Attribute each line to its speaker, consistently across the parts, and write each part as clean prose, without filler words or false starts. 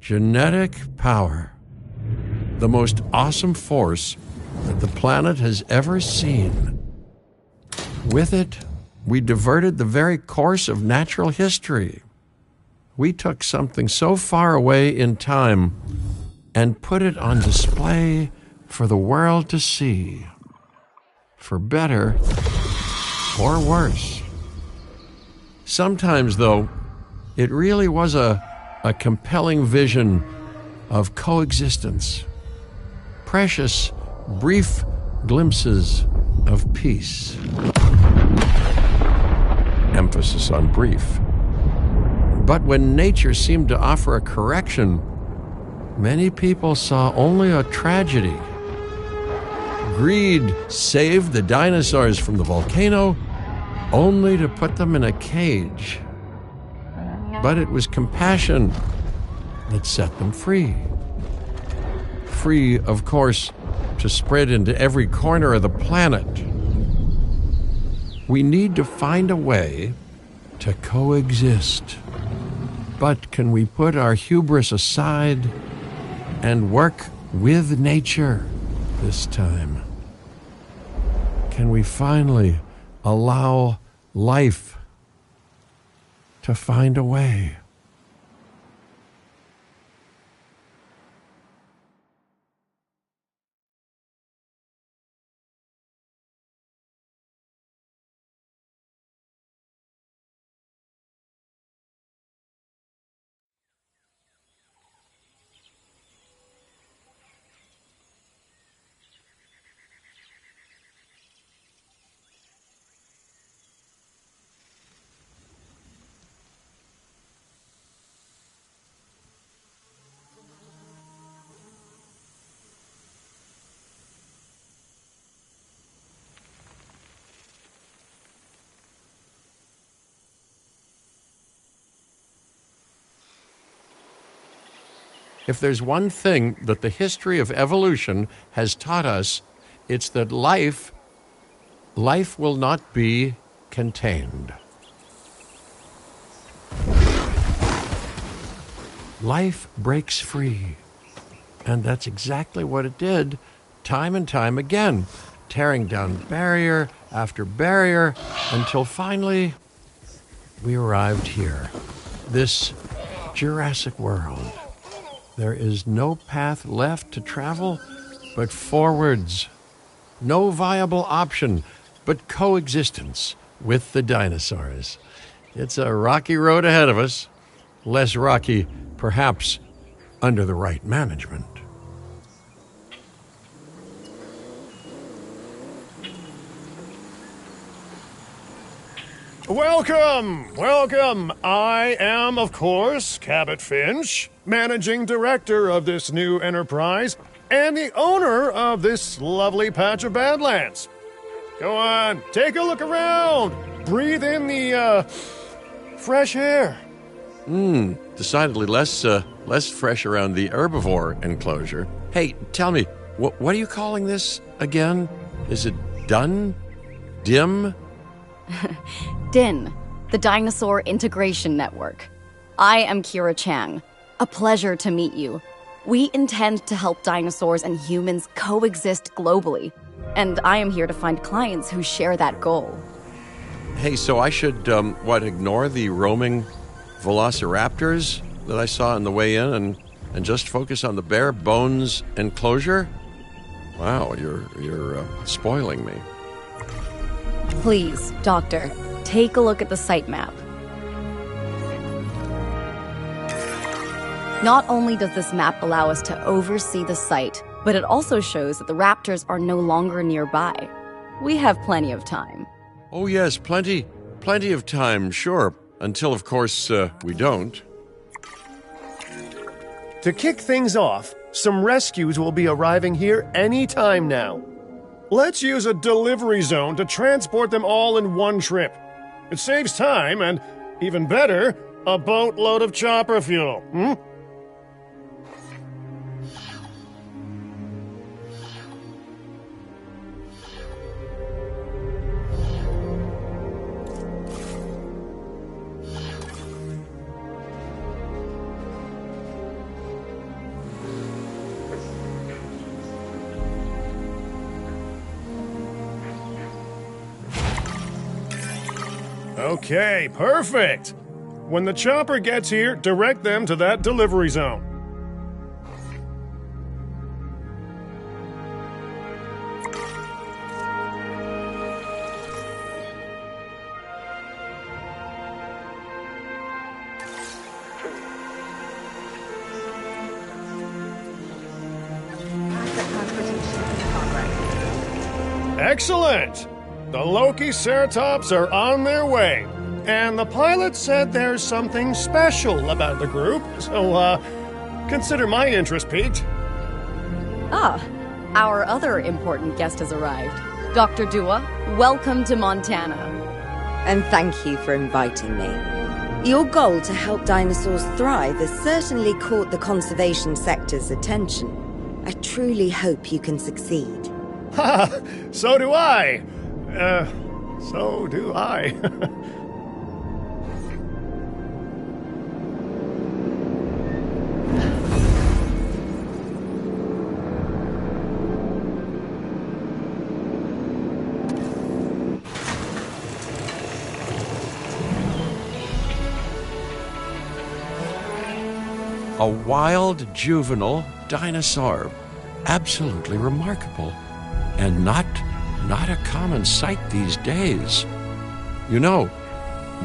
Speaker 1: Genetic power. The most awesome force that the planet has ever seen. With it, we diverted the very course of natural history. We took something so far away in time and put it on display for the world to see. For better or worse. Sometimes, though, it really was a compelling vision of coexistence. Precious, brief glimpses of peace. Emphasis on brief. But when nature seemed to offer a correction, many people saw only a tragedy. Greed saved the dinosaurs from the volcano, only to put them in a cage. But it was compassion that set them free. Free, of course, to spread into every corner of the planet. We need to find a way to coexist. But can we put our hubris aside and work with nature this time? Can we finally allow life to find a way? If there's one thing that the history of evolution has taught us, it's that life will not be contained. Life breaks free. And that's exactly what it did, time and time again, tearing down barrier after barrier, until finally we arrived here, this Jurassic world. There is no path left to travel but forwards. No viable option but coexistence with the dinosaurs. It's a rocky road ahead of us. Less rocky, perhaps, under the right management.
Speaker 2: Welcome, welcome. I am, of course, Cabot Finch, managing director of this new enterprise and the owner of this lovely patch of Badlands. Go on, take a look around. Breathe in the, fresh air.
Speaker 1: Decidedly less fresh around the herbivore enclosure. Hey, tell me, what are you calling this again? Is it done? Dim?
Speaker 3: DIN, the Dinosaur Integration Network. I am Kira Chang. A pleasure to meet you. We intend to help dinosaurs and humans coexist globally, and I am here to find clients who share that goal.
Speaker 1: Hey, so I should, ignore the roaming velociraptors that I saw on the way in and just focus on the bare bones enclosure? Wow, you're spoiling me.
Speaker 3: Please, Doctor, take a look at the site map. Not only does this map allow us to oversee the site, but it also shows that the raptors are no longer nearby. We have plenty of time.
Speaker 1: Oh yes, plenty of time, sure. Until, of course, we don't.
Speaker 2: To kick things off, some rescues will be arriving here any time now. Let's use a delivery zone to transport them all in one trip. It saves time and, even better, a boatload of chopper fuel, Okay, perfect. When the chopper gets here, direct them to that delivery zone. Excellent! The Loki-Ceratops are on their way. And the pilot said there's something special about the group, so, consider my interest piqued.
Speaker 3: Ah, our other important guest has arrived. Dr. Dua, welcome to Montana.
Speaker 4: And thank you for inviting me. Your goal to help dinosaurs thrive has certainly caught the conservation sector's attention. I truly hope you can succeed.
Speaker 2: Ha! So do I! So do I.
Speaker 1: A wild juvenile dinosaur. Absolutely remarkable. And not a common sight these days. You know,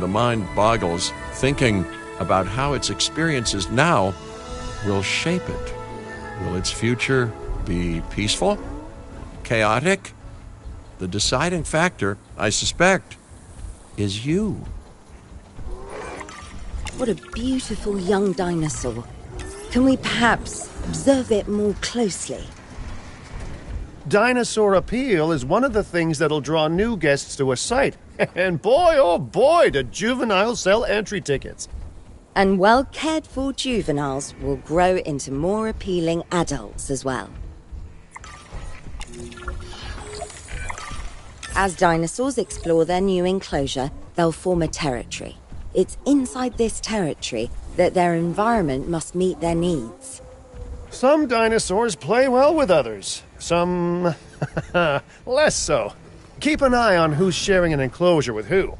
Speaker 1: the mind boggles thinking about how its experiences now will shape it. Will its future be peaceful? Chaotic? The deciding factor, I suspect, is you.
Speaker 4: What a beautiful young dinosaur. Can we perhaps observe it more closely?
Speaker 2: Dinosaur appeal is one of the things that'll draw new guests to a site. And boy, oh boy, do juveniles sell entry tickets.
Speaker 4: And well-cared-for juveniles will grow into more appealing adults as well. As dinosaurs explore their new enclosure, they'll form a territory. It's inside this territory that their environment must meet their needs.
Speaker 2: Some dinosaurs play well with others. Some less so. Keep an eye on who's sharing an enclosure with who.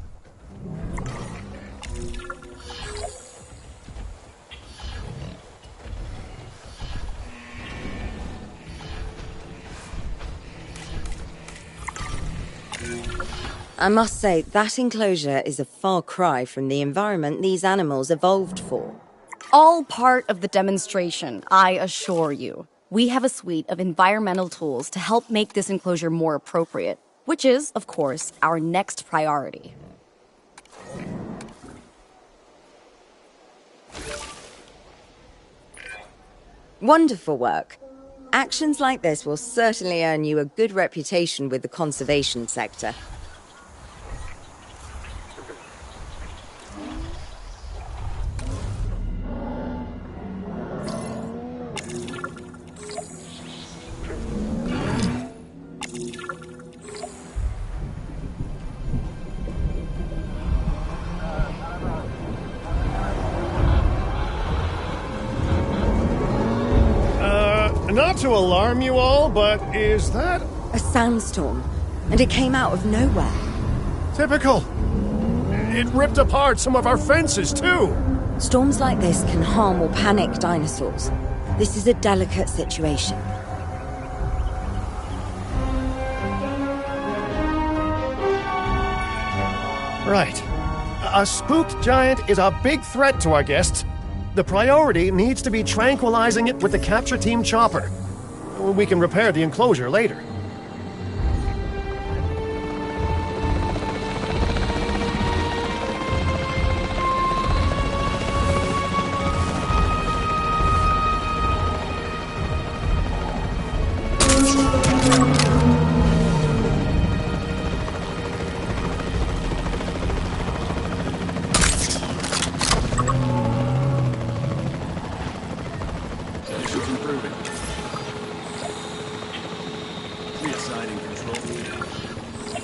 Speaker 4: I must say, that enclosure is a far cry from the environment these animals evolved for.
Speaker 3: All part of the demonstration, I assure you. We have a suite of environmental tools to help make this enclosure more appropriate, which is, of course, our next priority.
Speaker 4: Wonderful work. Actions like this will certainly earn you a good reputation with the conservation sector.
Speaker 2: Not to alarm you all, but is that
Speaker 4: A sandstorm, and it came out of nowhere.
Speaker 2: typical? It ripped apart some of our fences, too.
Speaker 4: Storms like this can harm or panic dinosaurs. This is a delicate situation.
Speaker 2: Right. A spooked giant is a big threat to our guests. The priority needs to be tranquilizing it with the capture team chopper. We can repair the enclosure later.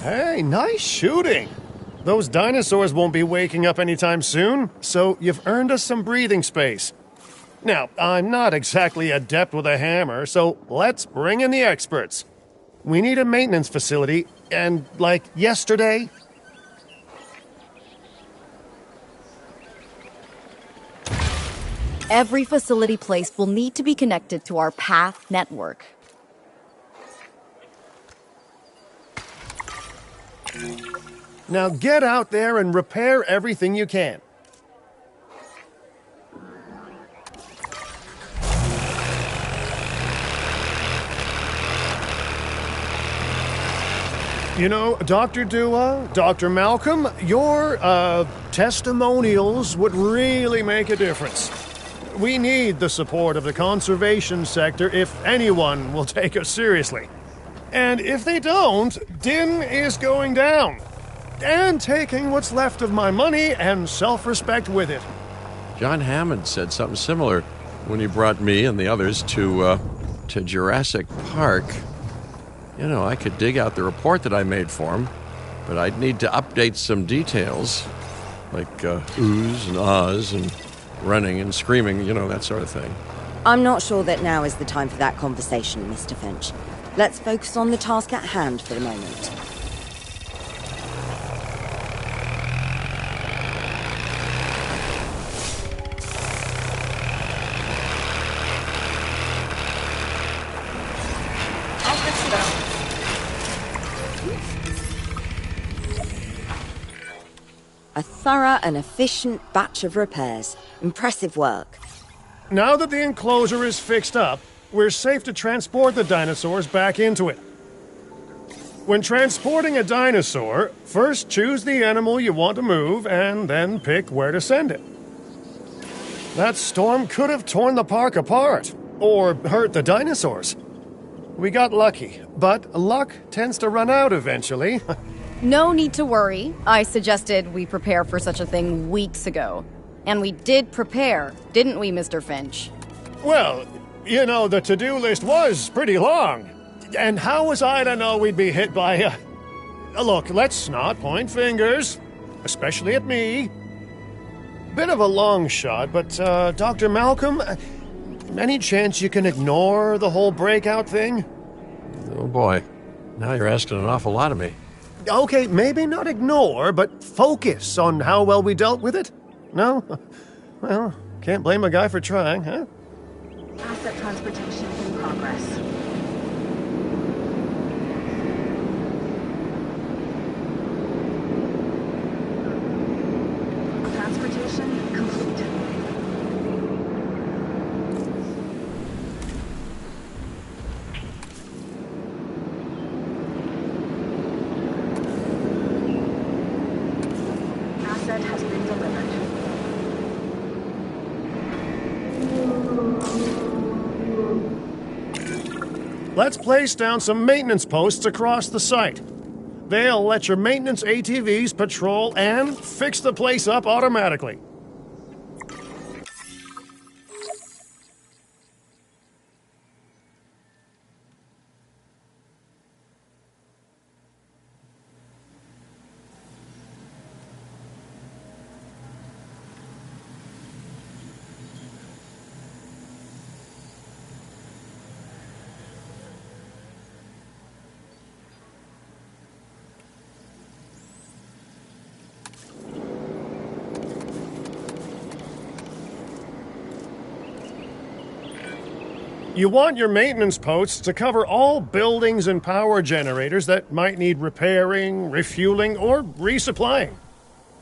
Speaker 2: Hey, nice shooting. Those dinosaurs won't be waking up anytime soon, so you've earned us some breathing space. Now, I'm not exactly adept with a hammer, so let's bring in the experts. We need a maintenance facility, and like yesterday.
Speaker 3: Every facility placed will need to be connected to our path network.
Speaker 2: Now get out there and repair everything you can. You know, Dr. Dua, Dr. Malcolm, your, testimonials would really make a difference. We need the support of the conservation sector if anyone will take us seriously. And if they don't, Din is going down. And taking what's left of my money and self-respect with it.
Speaker 1: John Hammond said something similar when he brought me and the others to Jurassic Park. You know, I could dig out the report that I made for him, but I'd need to update some details, like oohs and ahs and running and screaming, you know, that sort of thing.
Speaker 4: I'm not sure that now is the time for that conversation, Mr. Finch. Let's focus on the task at hand for the moment. A thorough and efficient batch of repairs. Impressive work.
Speaker 2: Now that the enclosure is fixed up, we're safe to transport the dinosaurs back into it. When transporting a dinosaur, first choose the animal you want to move and then pick where to send it. That storm could have torn the park apart, or hurt the dinosaurs. We got lucky, but luck tends to run out eventually.
Speaker 3: No need to worry. I suggested we prepare for such a thing weeks ago. And we did prepare, didn't we, Mr. Finch?
Speaker 2: Well, you know, the to-do list was pretty long. And how was I to know we'd be hit by a... Look, let's not point fingers, especially at me. Bit of a long shot, but, Dr. Malcolm, any chance you can ignore the whole breakout thing?
Speaker 1: Oh boy, now you're asking an awful lot of me.
Speaker 2: Okay, maybe not ignore, but focus on how well we dealt with it? No? Well, can't blame a guy for trying, huh?
Speaker 5: Asset transportation in progress. Transportation complete. Asset has been delivered.
Speaker 2: Let's place down some maintenance posts across the site. They'll let your maintenance ATVs patrol and fix the place up automatically. You want your maintenance posts to cover all buildings and power generators that might need repairing, refueling, or resupplying.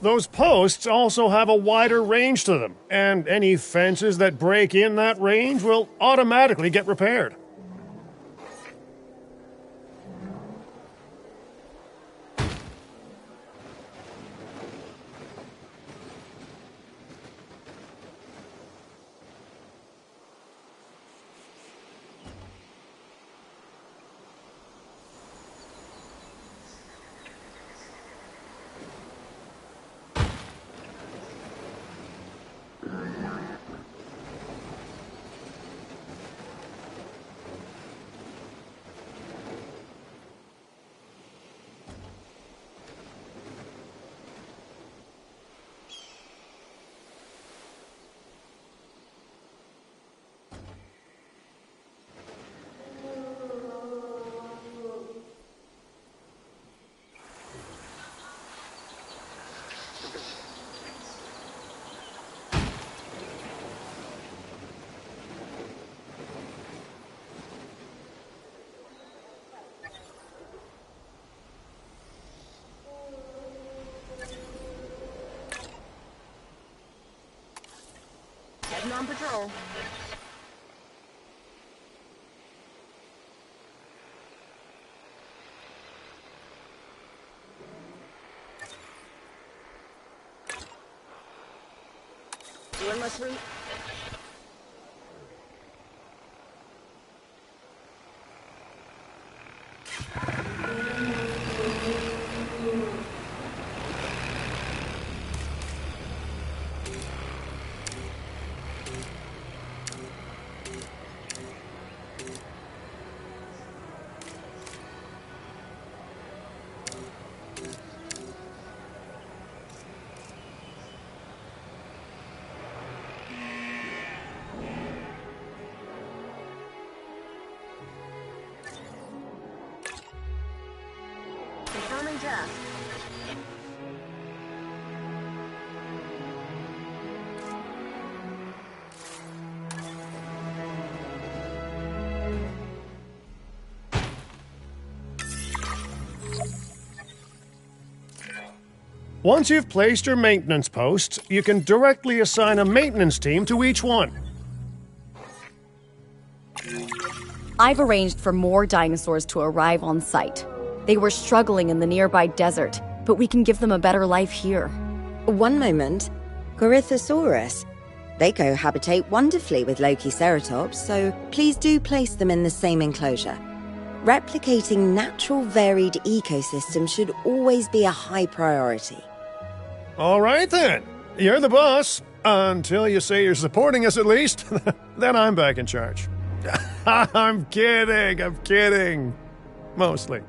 Speaker 2: Those posts also have a wider range to them, and any fences that break in that range will automatically get repaired.
Speaker 5: Human on patrol. Doing my sweep. Confirming task.
Speaker 2: Once you've placed your maintenance posts, you can directly assign a maintenance team to each one.
Speaker 3: I've arranged for more dinosaurs to arrive on site. They were struggling in the nearby desert, but we can give them a better life here.
Speaker 4: One moment. Corythosaurus. They cohabitate wonderfully with Lokiceratops, so please do place them in the same enclosure. Replicating natural varied ecosystems should always be a high priority.
Speaker 2: All right then. You're the boss. Until you say you're supporting us at least. Then I'm back in charge. I'm kidding. Mostly.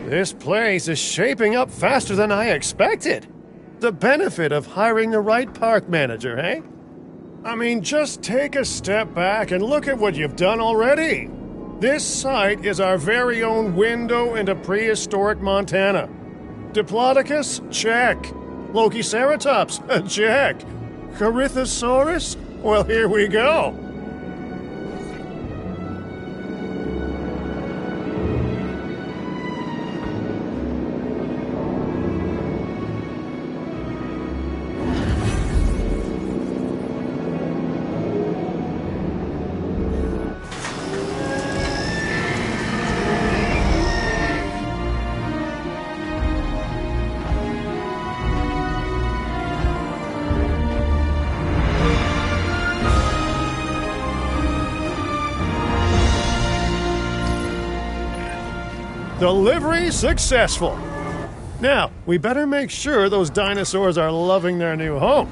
Speaker 2: This place is shaping up faster than I expected. The benefit of hiring the right park manager, eh? I mean, just take a step back and look at what you've done already. This site is our very own window into prehistoric Montana. Diplodocus? Check. Lokiceratops? Check. Corythosaurus? Well, here we go. Delivery successful. Now, we better make sure those dinosaurs are loving their new home.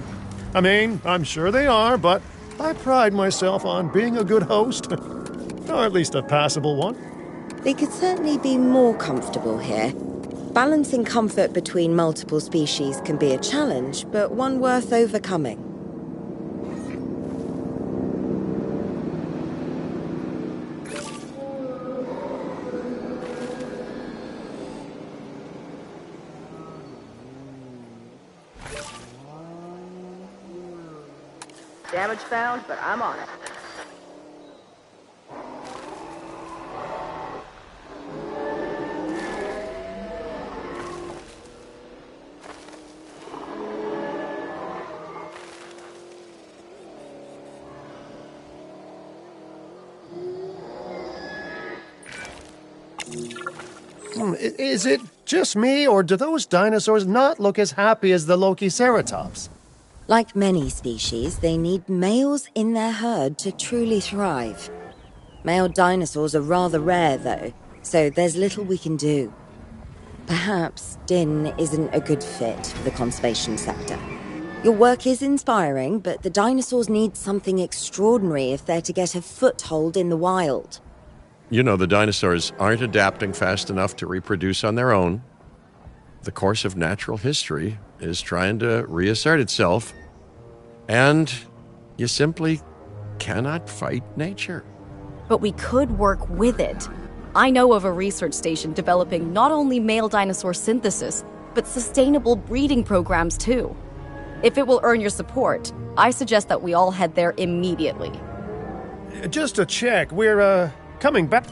Speaker 2: I mean, I'm sure they are, but I pride myself on being a good host. Or at least a passable one.
Speaker 4: They could certainly be more comfortable here. Balancing comfort between multiple species can be a challenge, but one worth overcoming.
Speaker 5: Damage found, but I'm on it.
Speaker 2: Is it just me, or do those dinosaurs not look as happy as the Lokiceratops?
Speaker 4: Like many species, they need males in their herd to truly thrive. Male dinosaurs are rather rare, though, so there's little we can do. Perhaps Din isn't a good fit for the conservation sector. Your work is inspiring, but the dinosaurs need something extraordinary if they're to get a foothold in the wild.
Speaker 1: You know, the dinosaurs aren't adapting fast enough to reproduce on their own. The course of natural history is trying to reassert itself, and you simply cannot fight nature.
Speaker 3: But we could work with it. I know of a research station developing not only male dinosaur synthesis, but sustainable breeding programs too. If it will earn your support, I suggest that we all head there immediately.
Speaker 2: Just to check, we're, coming back.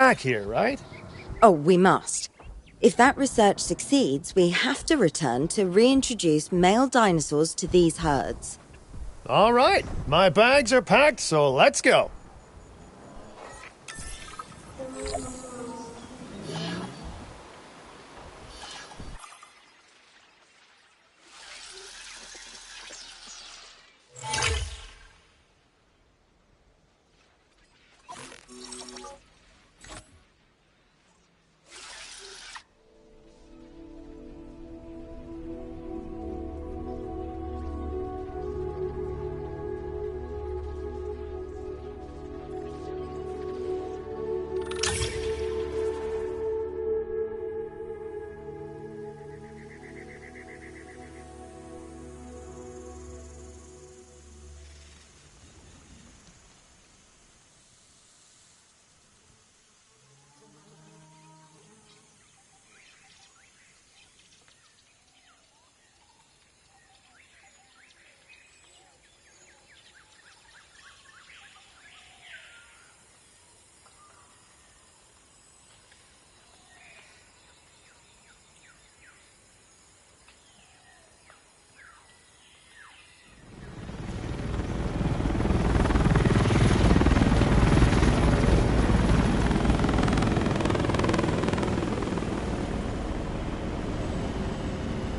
Speaker 2: back here, right?
Speaker 4: Oh, we must. If that research succeeds, we have to return to reintroduce male dinosaurs to these herds.
Speaker 2: All right, my bags are packed, so let's go.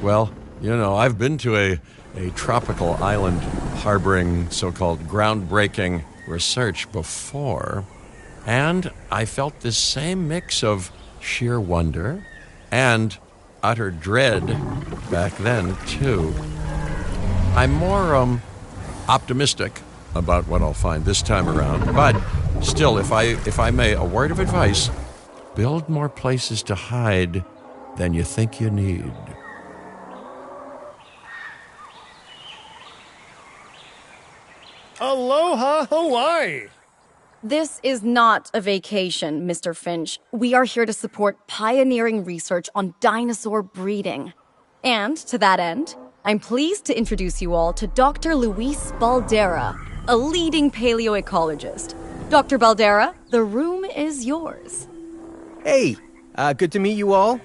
Speaker 1: Well, I've been to a tropical island harboring so-called groundbreaking research before, and I felt this same mix of sheer wonder and utter dread back then, too. I'm more optimistic about what I'll find this time around, but still, if I may, a word of advice: build more places to hide than you think you need.
Speaker 2: Aloha, Hawaii!
Speaker 3: This is not a vacation, Mr. Finch. We are here to support pioneering research on dinosaur breeding. And to that end, I'm pleased to introduce you all to Dr. Luis Baldera, a leading paleoecologist. Dr. Baldera, the room is yours.
Speaker 6: Hey, good to meet you all.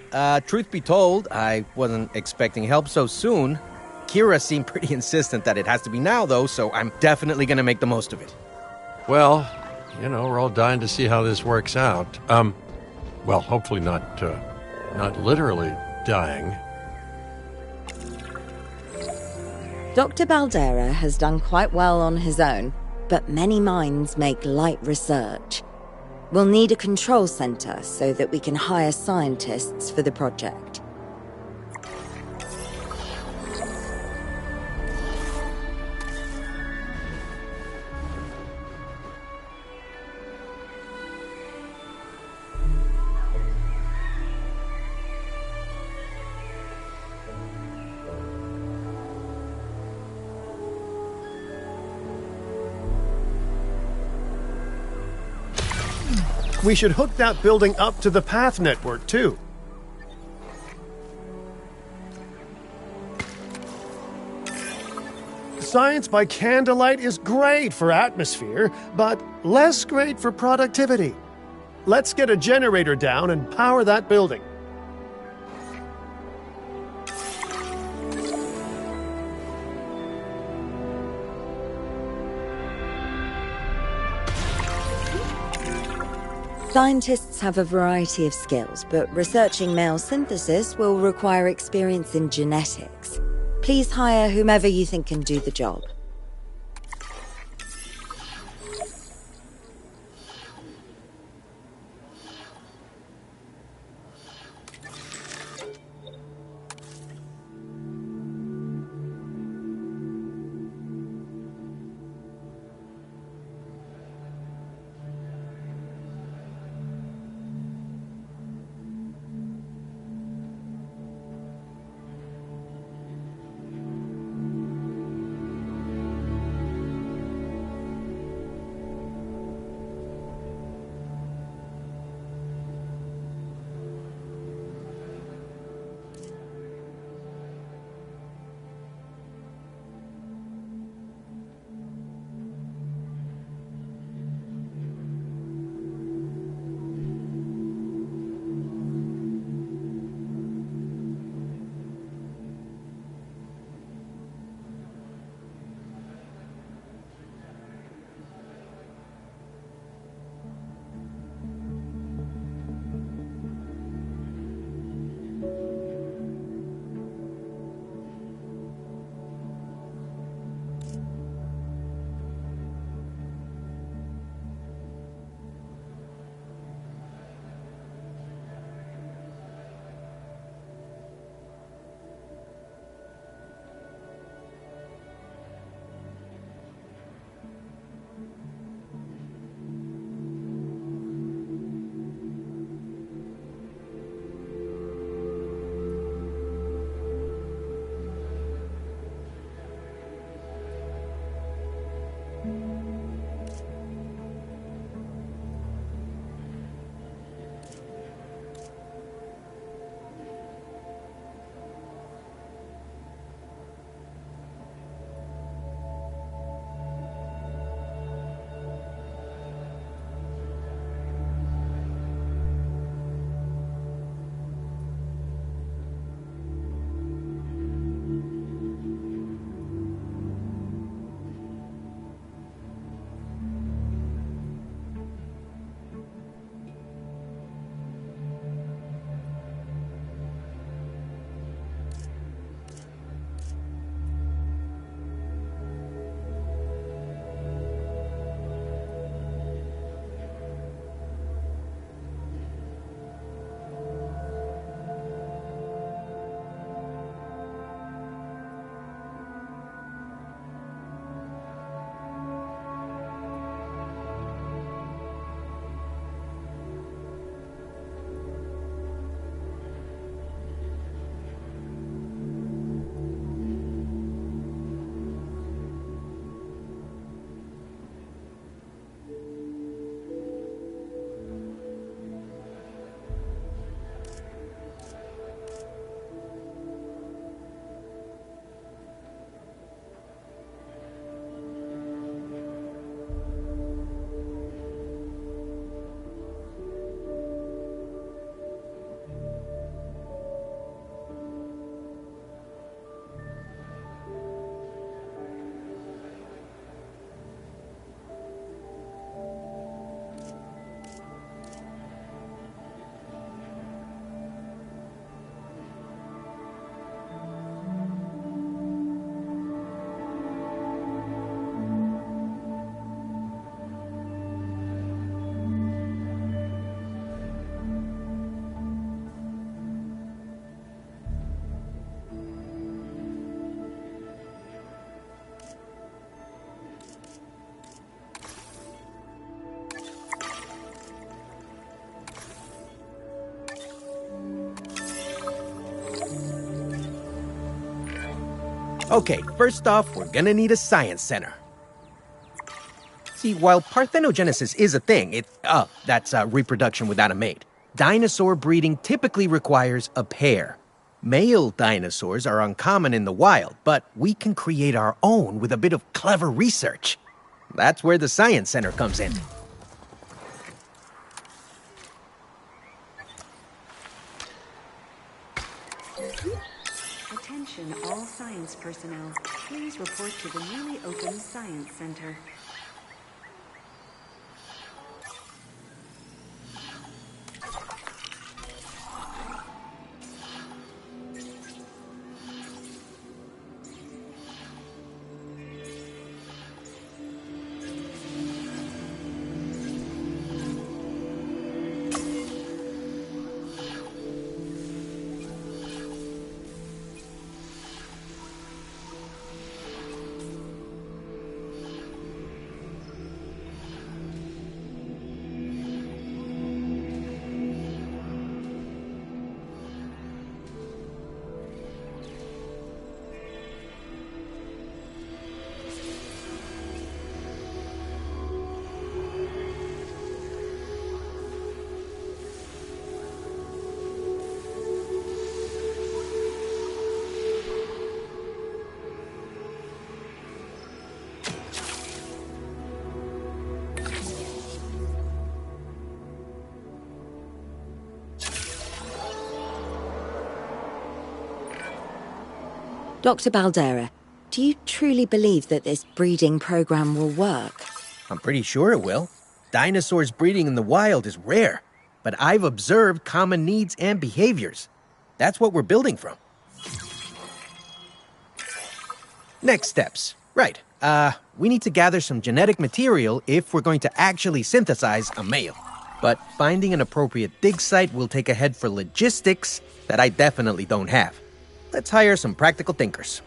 Speaker 6: Truth be told, I wasn't expecting help so soon. Kira seemed pretty insistent that it has to be now, though, so I'm definitely going to make the most of it.
Speaker 1: Well, we're all dying to see how this works out. Well, hopefully not literally dying.
Speaker 4: Dr. Baldera has done quite well on his own, but many minds make light research. We'll need a control center so that we can hire scientists for the project.
Speaker 2: We should hook that building up to the path network, too. Science by candlelight is great for atmosphere, but less great for productivity. Let's get a generator down and power that building.
Speaker 4: Scientists have a variety of skills, but researching male synthesis will require experience in genetics. Please hire whomever you think can do the job.
Speaker 6: Okay, first off, we're gonna need a science center. See, while parthenogenesis is a thing, that's reproduction without a mate. Dinosaur breeding typically requires a pair. Male dinosaurs are uncommon in the wild, but we can create our own with a bit of clever research. That's where the science center comes in.
Speaker 7: Attention all science personnel. Please report to the newly opened Science Center.
Speaker 4: Dr. Baldera, do you truly believe that this breeding program will work?
Speaker 6: I'm pretty sure it will. Dinosaurs breeding in the wild is rare, but I've observed common needs and behaviors. That's what we're building from. Next steps. Right. We need to gather some genetic material if we're going to actually synthesize a male. But finding an appropriate dig site will take a head for logistics that I definitely don't have. Let's hire some practical thinkers.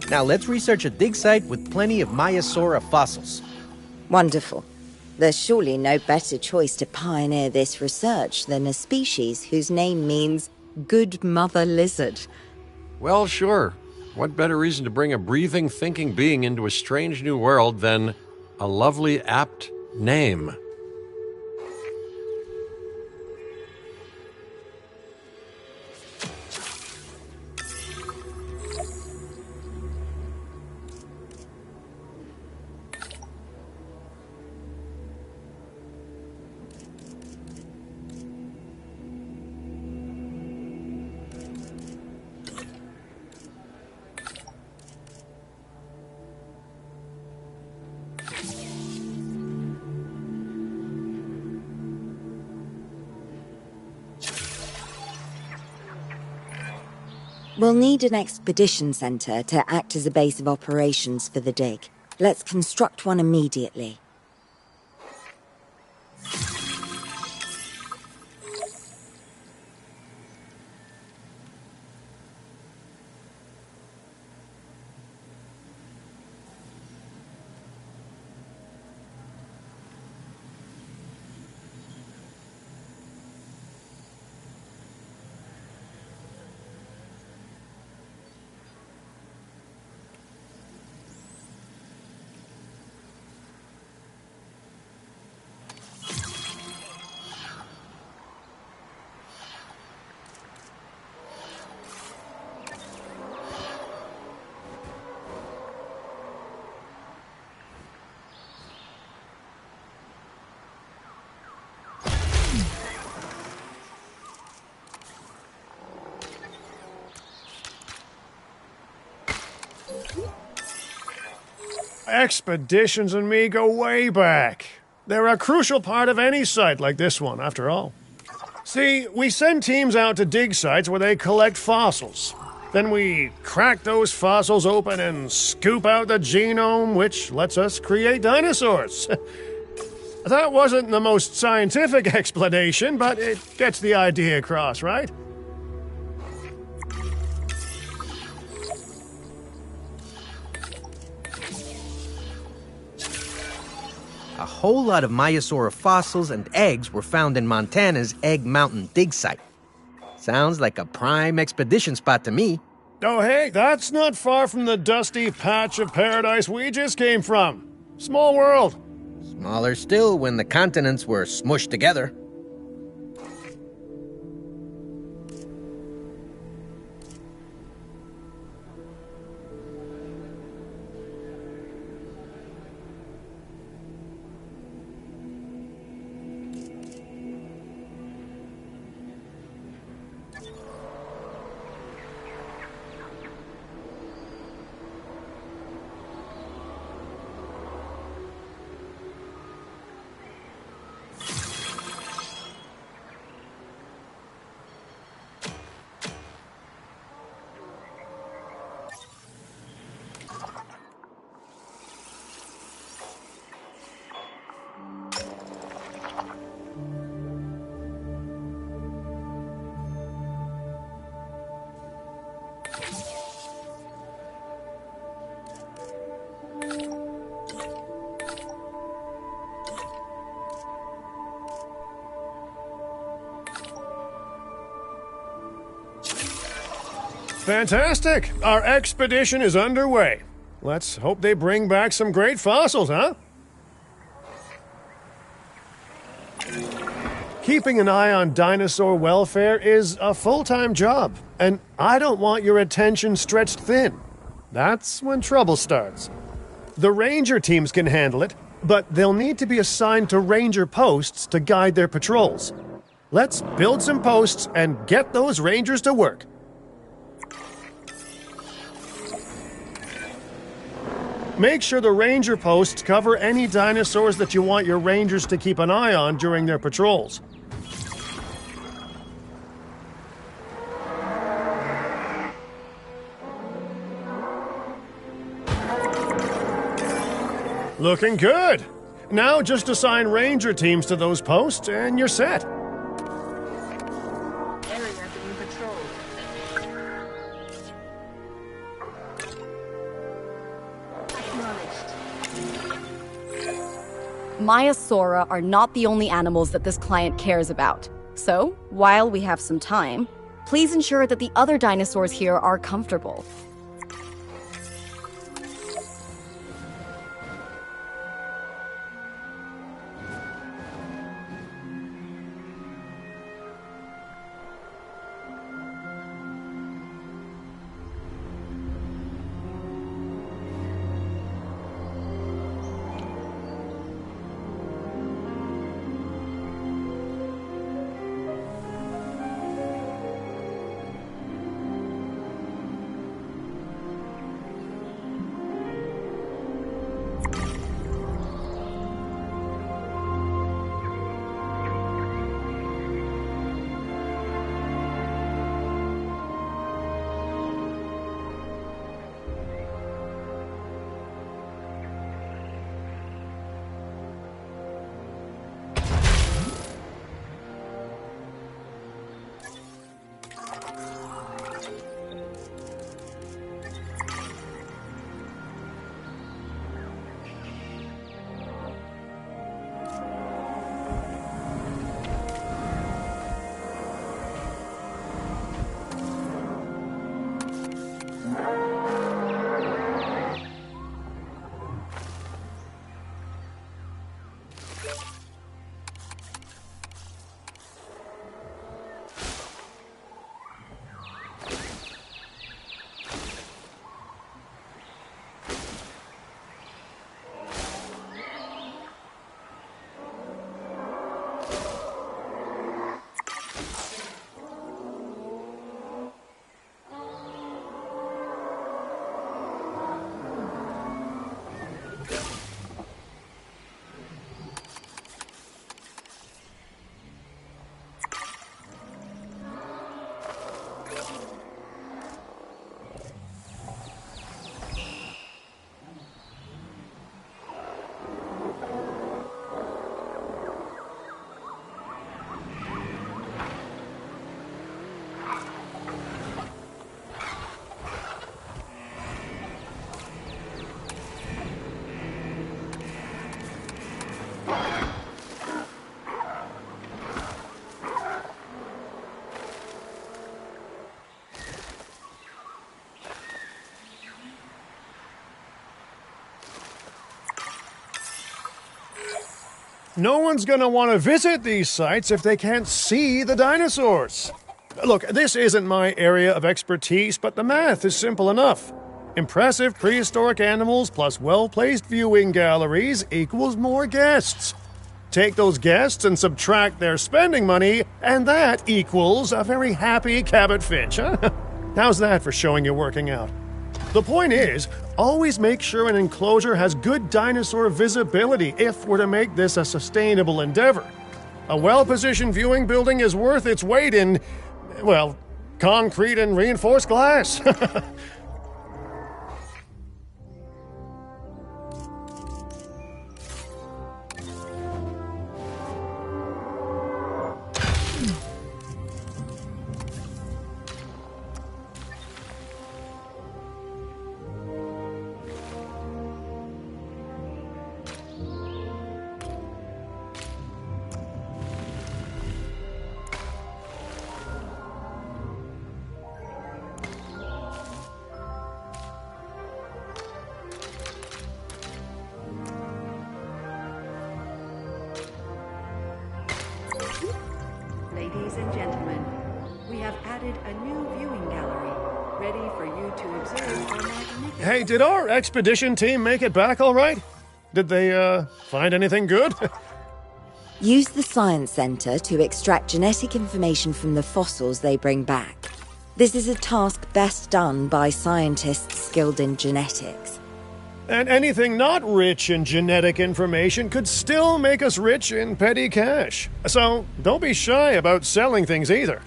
Speaker 6: Now let's research a dig site with plenty of Maiasaura fossils.
Speaker 4: Wonderful. There's surely no better choice to pioneer this research than a species whose name means good mother lizard.
Speaker 1: Well, sure. What better reason to bring a breathing, thinking being into a strange new world than a lovely, apt name?
Speaker 4: We'll need an expedition center to act as a base of operations for the dig. Let's construct one immediately.
Speaker 2: Expeditions and me go way back. They're a crucial part of any site like this one, after all. See, we send teams out to dig sites where they collect fossils. Then we crack those fossils open and scoop out the genome, which lets us create dinosaurs. That wasn't the most scientific explanation, but it gets the idea across, right?
Speaker 6: A whole lot of Maiasaura fossils and eggs were found in Montana's Egg Mountain dig site. Sounds like a prime expedition spot to me.
Speaker 2: Oh, hey, that's not far from the dusty patch of paradise we just came from. Small world.
Speaker 6: Smaller still when the continents were smushed together.
Speaker 2: Fantastic! Our expedition is underway. Let's hope they bring back some great fossils, huh? Keeping an eye on dinosaur welfare is a full-time job, and I don't want your attention stretched thin. That's when trouble starts. The ranger teams can handle it, but they'll need to be assigned to ranger posts to guide their patrols. Let's build some posts and get those rangers to work. Make sure the ranger posts cover any dinosaurs that you want your rangers to keep an eye on during their patrols. Looking good! Now just assign ranger teams to those posts and you're set.
Speaker 5: Area being patrolled.
Speaker 3: Maiasaura are not the only animals that this client cares about. So, while we have some time, please ensure that the other dinosaurs here are comfortable.
Speaker 2: No one's gonna want to visit these sites if they can't see the dinosaurs. Look, this isn't my area of expertise, but the math is simple enough. Impressive prehistoric animals plus well-placed viewing galleries equals more guests. Take those guests and subtract their spending money, and that equals a very happy Cabot Finch, huh? How's that for showing you're working out? The point is, always make sure an enclosure has good dinosaur visibility if we're to make this a sustainable endeavor. A well-positioned viewing building is worth its weight in, well, concrete and reinforced glass.
Speaker 7: Ladies and gentlemen, we have added a new viewing gallery, ready for you to observe our magnificent...
Speaker 2: Hey, did our expedition team make it back all right? Did they, find anything good?
Speaker 4: Use the Science Center to extract genetic information from the fossils they bring back. This is a task best done by scientists skilled in genetics.
Speaker 2: And anything not rich in genetic information could still make us rich in petty cash. So don't be shy about selling things either.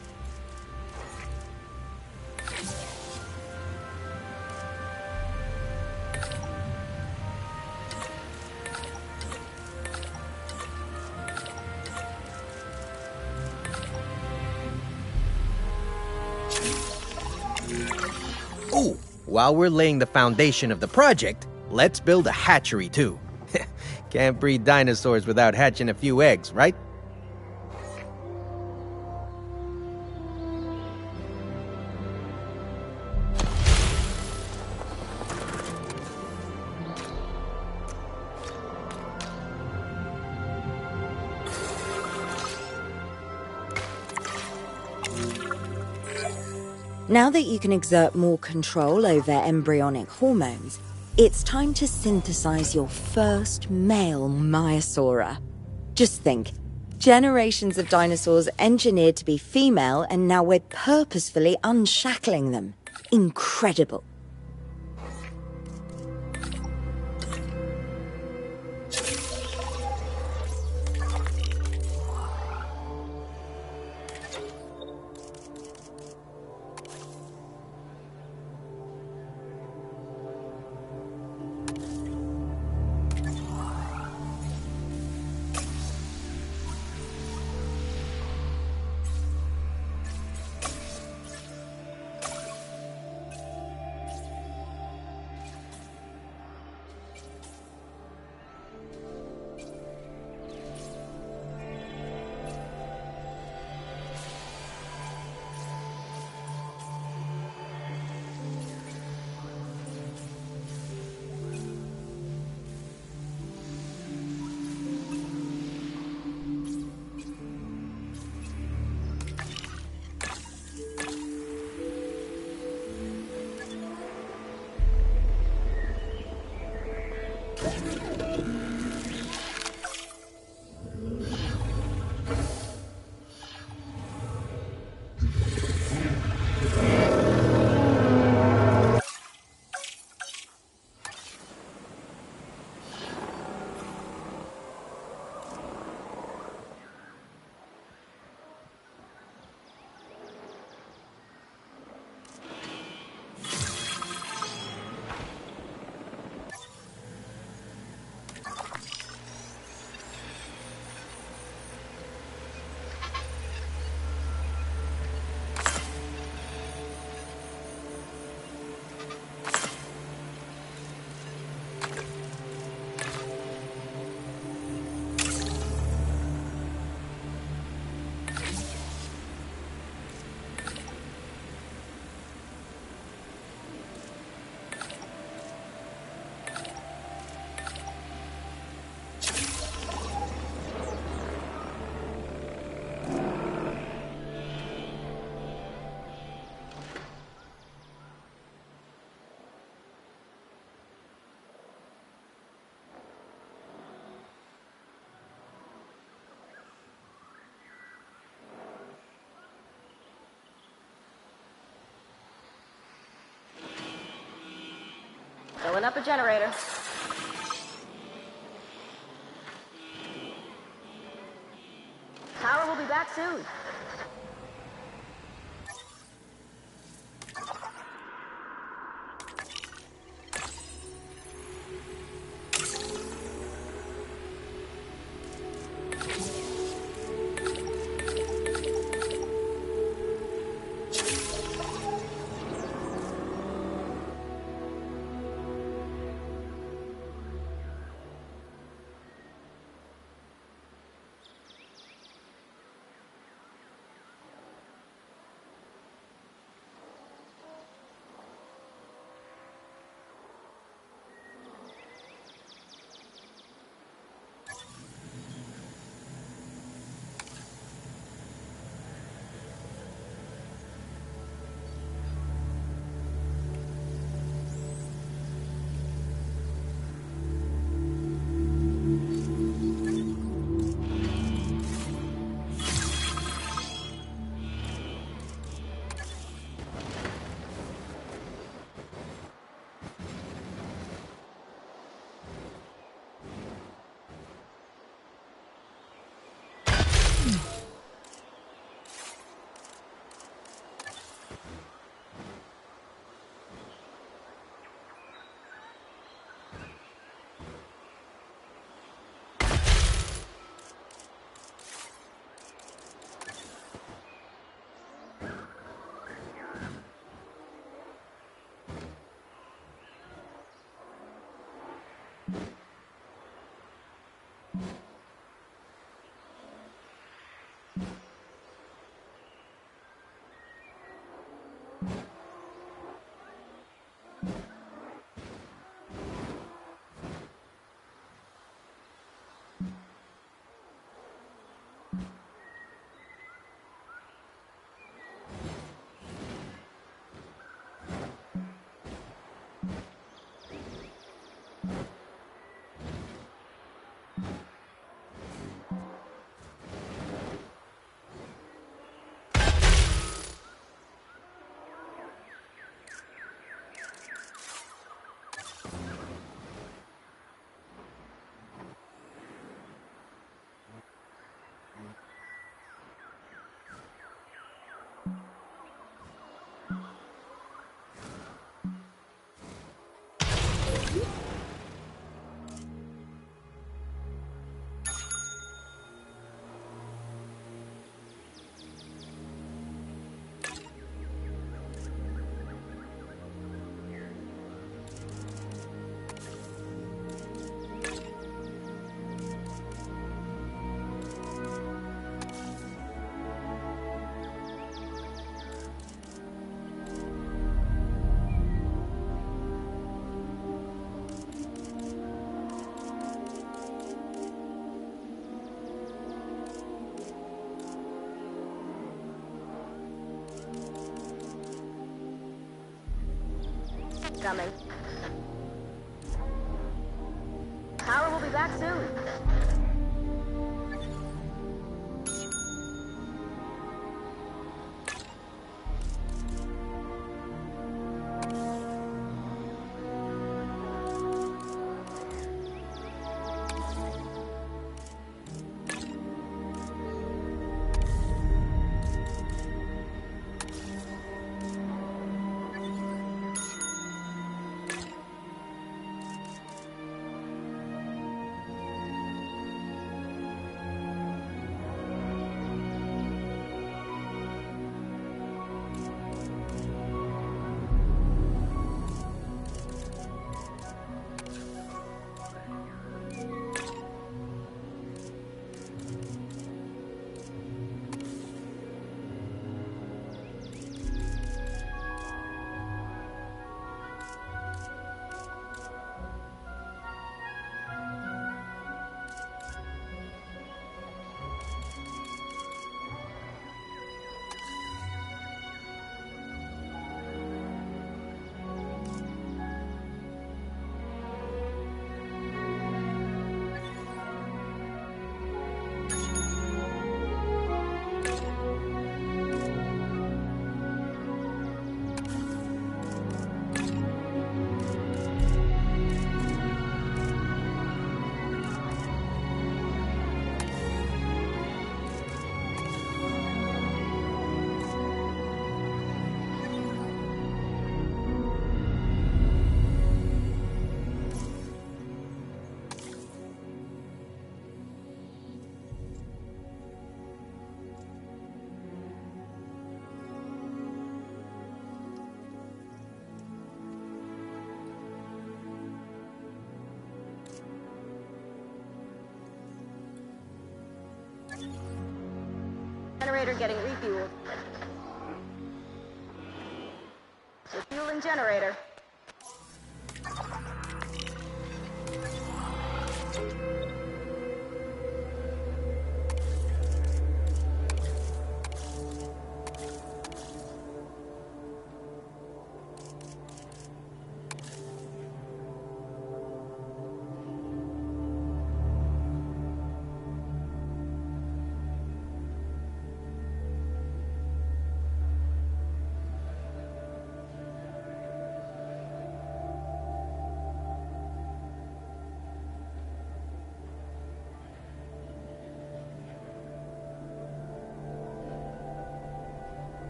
Speaker 6: Ooh, while we're laying the foundation of the project, let's build a hatchery too. Can't breed dinosaurs without hatching a few eggs, right?
Speaker 4: Now that you can exert more control over embryonic hormones, it's time to synthesize your first male Maiasaura. Just think, generations of dinosaurs engineered to be female, and now we're purposefully unshackling them. Incredible.
Speaker 5: Filling up a generator. Power will be back soon. Coming. Power will be back soon. Generator getting refueled. Refueling generator.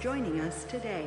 Speaker 7: joining us today.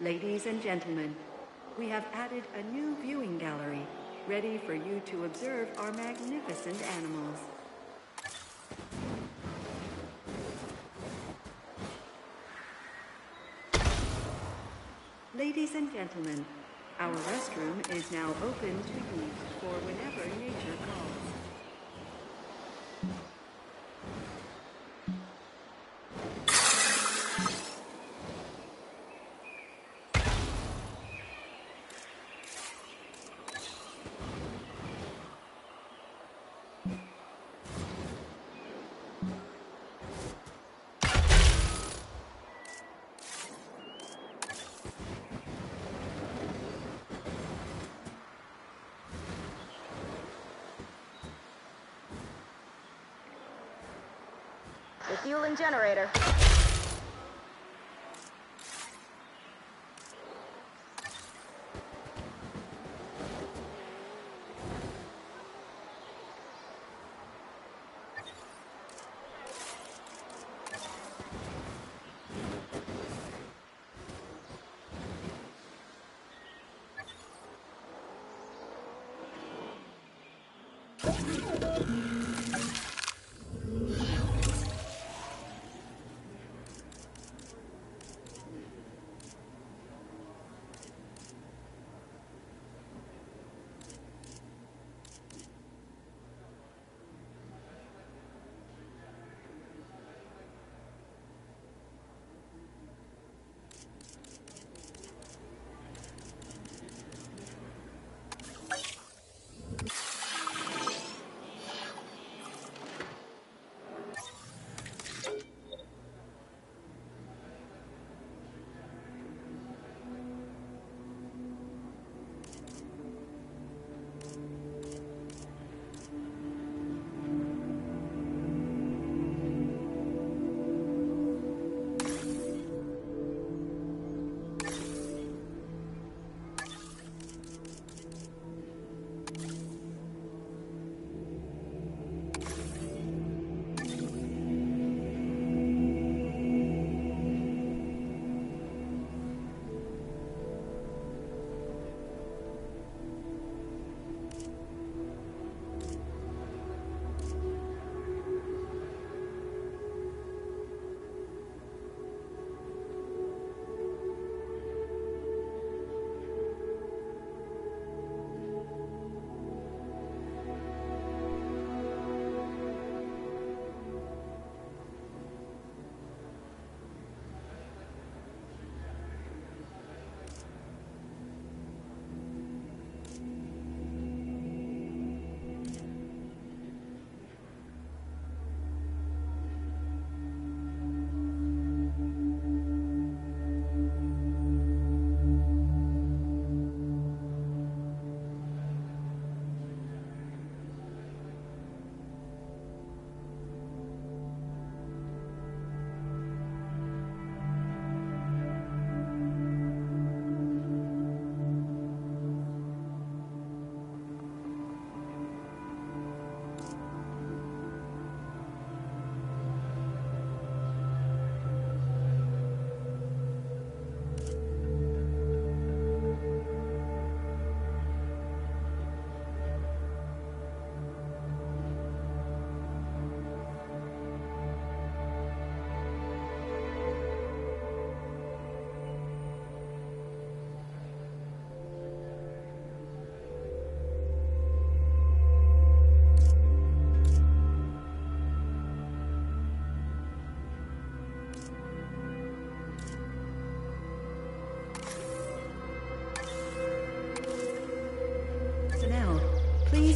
Speaker 7: Ladies and gentlemen, we have added a new viewing gallery, ready for you to observe our magnificent animals. Ladies and gentlemen, our restroom is now open to use for whenever nature calls.
Speaker 5: Refueling generator.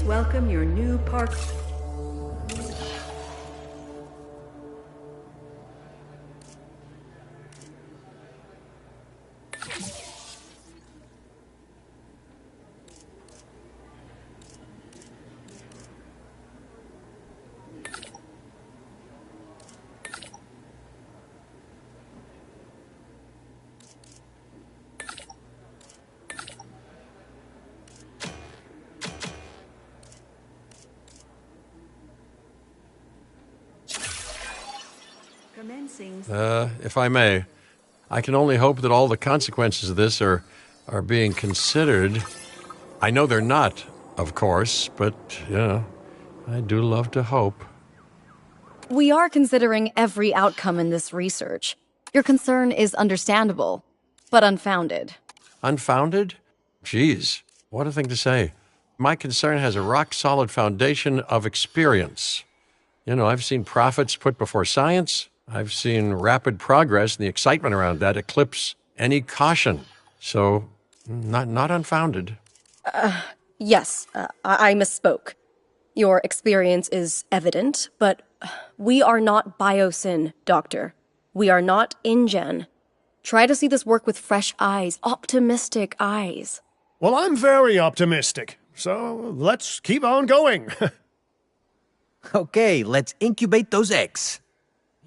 Speaker 7: welcome your new park. Commencing.
Speaker 1: If I may, I can only hope that all the consequences of this are being considered. I know they're not, of course, but, I do love to hope.
Speaker 3: We are considering every outcome in this research. Your concern is understandable, but unfounded.
Speaker 1: Unfounded? Geez, what a thing to say. My concern has a rock-solid foundation of experience. I've seen profits put before science. I've seen rapid progress, and the excitement around that eclipse any caution. So, not unfounded.
Speaker 3: Yes, I misspoke. Your experience is evident, but we are not Biosyn, Doctor. We are not InGen. Try to see this work with fresh eyes, optimistic eyes.
Speaker 2: Well, I'm very optimistic, so let's keep on going.
Speaker 6: Okay, let's incubate those eggs.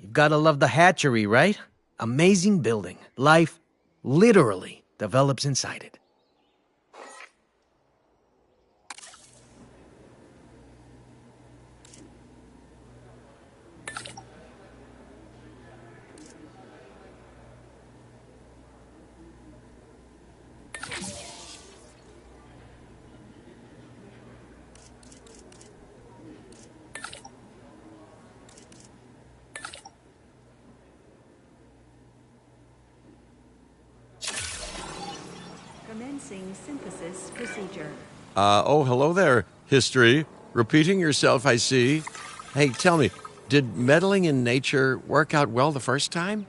Speaker 6: You've gotta love the hatchery, right? Amazing building. Life literally develops inside it.
Speaker 7: Commencing synthesis procedure.
Speaker 1: Hello there, history. Repeating yourself, I see. Hey, tell me, did meddling in nature work out well the first time?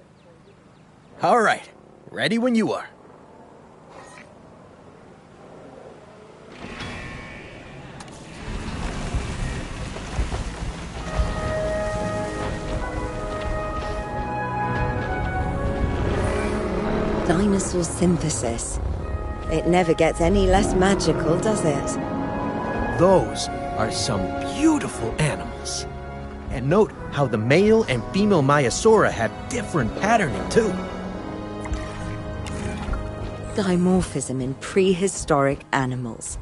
Speaker 6: All right, ready when you are.
Speaker 4: Dinosaur synthesis. It never gets any less magical, does it?
Speaker 6: Those are some beautiful animals. And note how the male and female Maiasaura have different patterning, too.
Speaker 4: Dimorphism in prehistoric animals.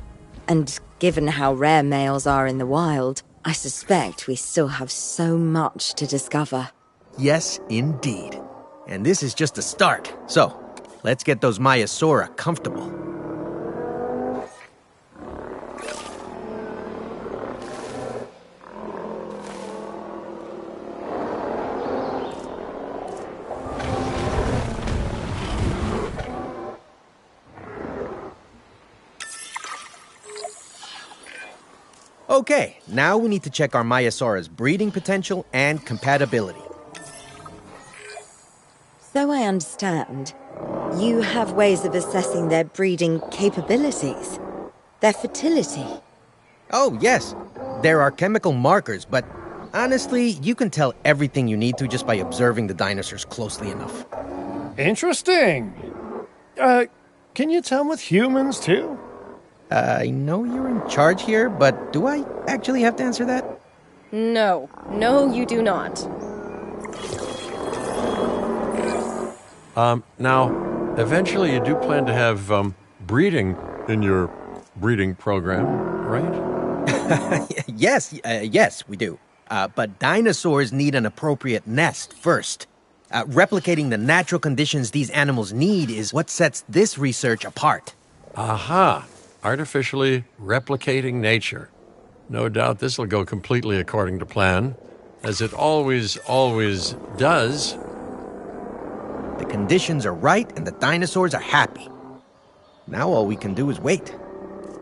Speaker 4: And given how rare males are in the wild, I suspect we still have so much to discover.
Speaker 6: Yes, indeed. And this is just a start. So, let's get those Maiasaura comfortable. Okay, now we need to check our Maiasaura's breeding potential and compatibility.
Speaker 4: So I understand, you have ways of assessing their breeding capabilities, their fertility.
Speaker 6: Oh, yes. There are chemical markers, but honestly, you can tell everything you need to just by observing the dinosaurs closely enough.
Speaker 2: Interesting. Can you tell with humans, too?
Speaker 6: I know you're in charge here, but do I actually have to answer that?
Speaker 3: No, you do not.
Speaker 1: Now, eventually you do plan to have breeding in your breeding program, right?
Speaker 6: Yes, we do. But dinosaurs need an appropriate nest first. Replicating the natural conditions these animals need is what sets this research apart.
Speaker 1: Aha! Artificially replicating nature. No doubt this will go completely according to plan, as it always does.
Speaker 6: The conditions are right and the dinosaurs are happy. Now all we can do is wait.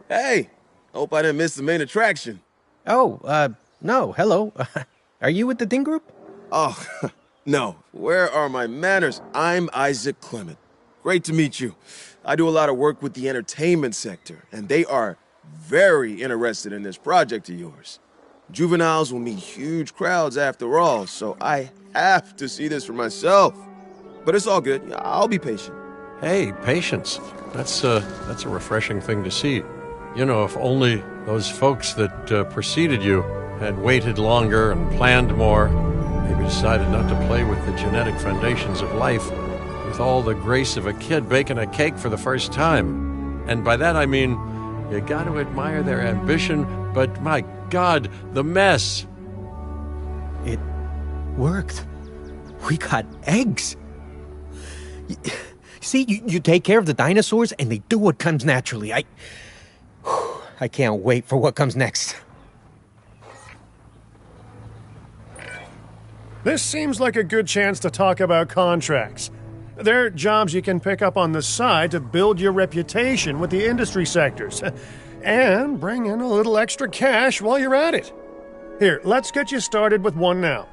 Speaker 8: Hey, hope I didn't miss the main attraction.
Speaker 6: Oh, no, hello. Are you with the Ding Group?
Speaker 8: Oh, no. Where are my manners? I'm Isaac Clement. Great to meet you. I do a lot of work with the entertainment sector, and they are very interested in this project of yours. Juveniles will meet huge crowds after all, so I have to see this for myself. But it's all good. I'll be patient.
Speaker 1: Hey, patience. That's a refreshing thing to see. You know, if only those folks that preceded you had waited longer and planned more, maybe decided not to play with the genetic foundations of life with all the grace of a kid baking a cake for the first time. And by that I mean, you got to admire their ambition, but my God, the mess.
Speaker 6: It worked. We got eggs. See, you take care of the dinosaurs and they do what comes naturally. I can't wait for what comes next.
Speaker 2: This seems like a good chance to talk about contracts. They're jobs you can pick up on the side to build your reputation with the industry sectors. And bring in a little extra cash while you're at it. Here, let's get you started with one now.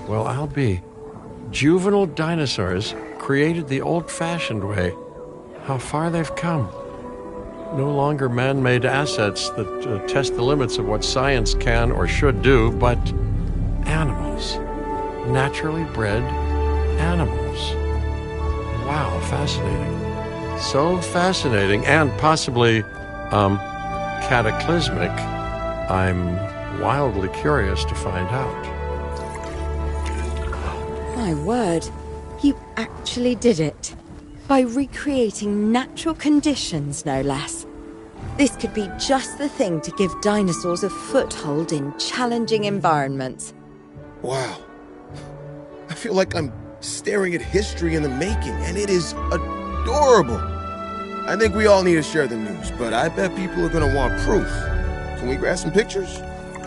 Speaker 1: Well, I'll be. Juvenile dinosaurs created the old-fashioned way. How far they've come. No longer man-made assets that test the limits of what science can or should do, but animals. Naturally bred animals. Wow, fascinating. So fascinating and possibly, cataclysmic. I'm wildly curious to find out.
Speaker 4: My word, you actually did it. By recreating natural conditions, no less. This could be just the thing to give dinosaurs a foothold in challenging environments.
Speaker 8: Wow. I feel like I'm staring at history in the making, and it is adorable. I think we all need to share the news, but I bet people are gonna want proof. Can we grab some pictures?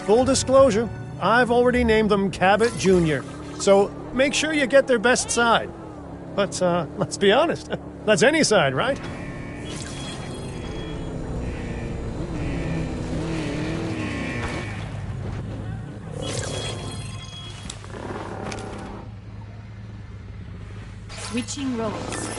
Speaker 2: Full disclosure, I've already named them Cabot Jr., so make sure you get their best side. But, let's be honest, that's any side, right?
Speaker 7: Switching roles.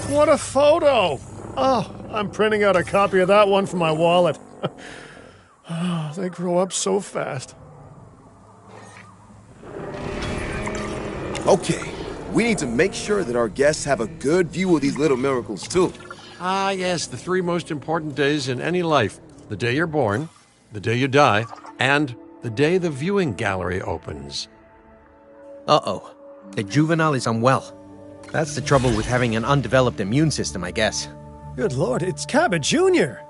Speaker 2: What a photo! Oh, I'm printing out a copy of that one for my wallet. Oh, they grow up so fast.
Speaker 8: Okay, We need to make sure that our guests have a good view of these little miracles, too.
Speaker 1: Ah, yes, the three most important days in any life: the day you're born, the day you die, and the day the viewing gallery opens.
Speaker 6: Uh-oh. The juvenile is unwell. That's the trouble with having an undeveloped immune system, I guess.
Speaker 2: Good Lord, it's Cabot Jr.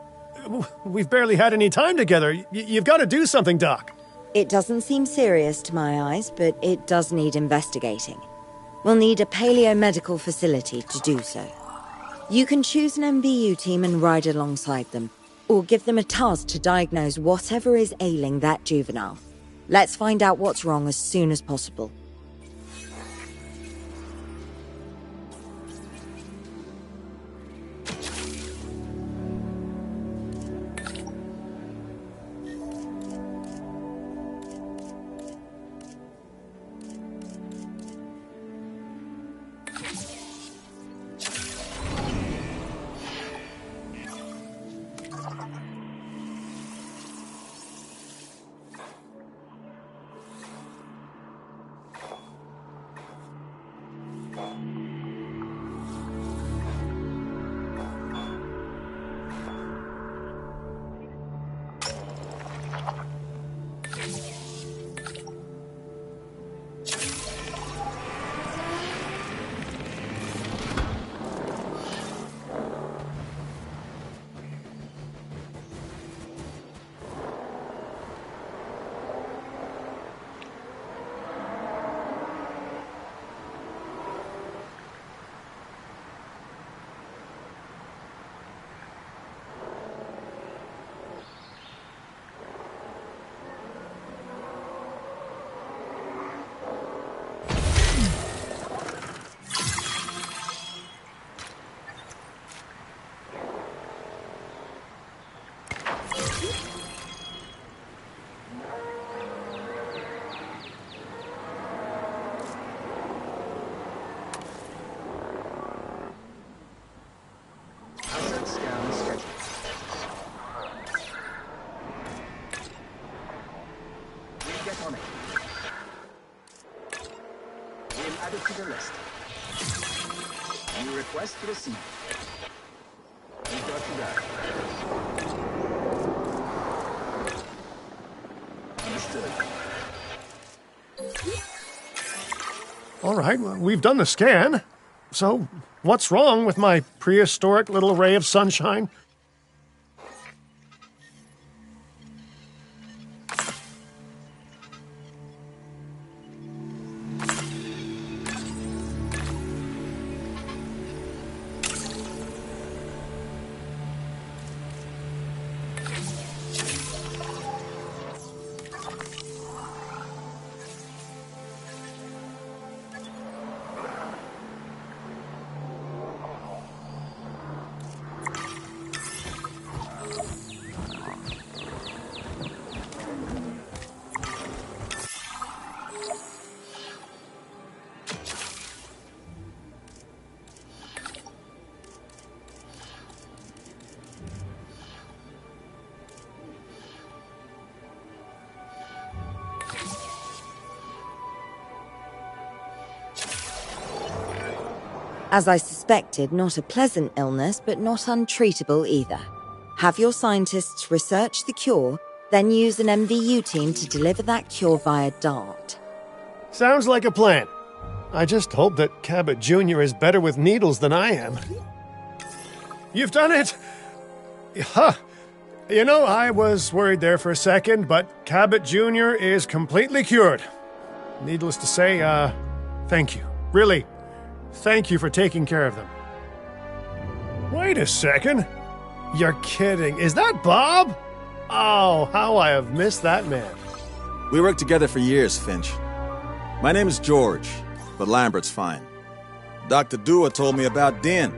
Speaker 2: We've barely had any time together. You've got to do something, Doc.
Speaker 4: It doesn't seem serious to my eyes, but it does need investigating. We'll need a paleomedical facility to do so. You can choose an MVU team and ride alongside them, or give them a task to diagnose whatever is ailing that juvenile. Let's find out what's wrong as soon as possible.
Speaker 9: Added to the list. New request received. We got you that. Understood.
Speaker 2: All right, well, we've done the scan. So, what's wrong with my prehistoric little ray of sunshine?
Speaker 4: As I suspected, not a pleasant illness, but not untreatable either. Have your scientists research the cure, then use an MVU team to deliver that cure via DART.
Speaker 2: Sounds like a plan. I just hope that Cabot Jr. is better with needles than I am. You've done it! Huh. You know, I was worried there for a second, but Cabot Jr. is completely cured. Needless to say, thank you. Really, thank you for taking care of them. Wait a second. You're kidding. Is that Bob? Oh, how I have missed that man.
Speaker 10: We worked together for years, Finch. My name is George, but Lambert's fine. Dr. Dua told me about Den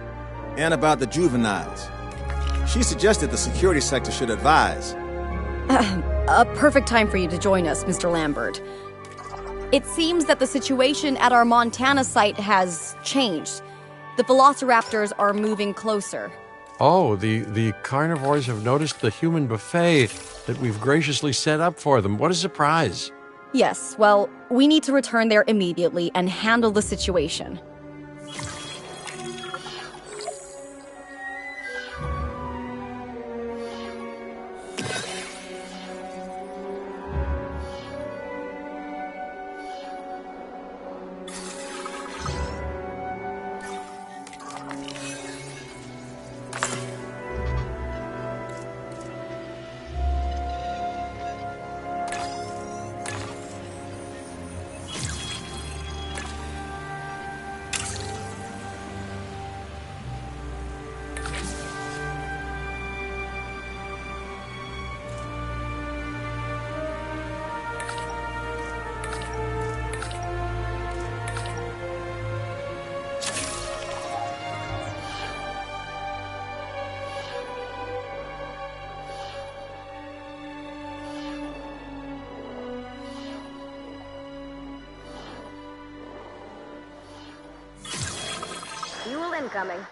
Speaker 10: and about the juveniles. She suggested the security sector should advise.
Speaker 3: A perfect time for you to join us, Mr. Lambert. It seems that the situation at our Montana site has changed. The velociraptors are moving closer.
Speaker 1: Oh, the carnivores have noticed the human buffet that we've graciously set up for them. What a surprise.
Speaker 3: Yes, well, We need to return there immediately and handle the situation.
Speaker 5: Fuel incoming.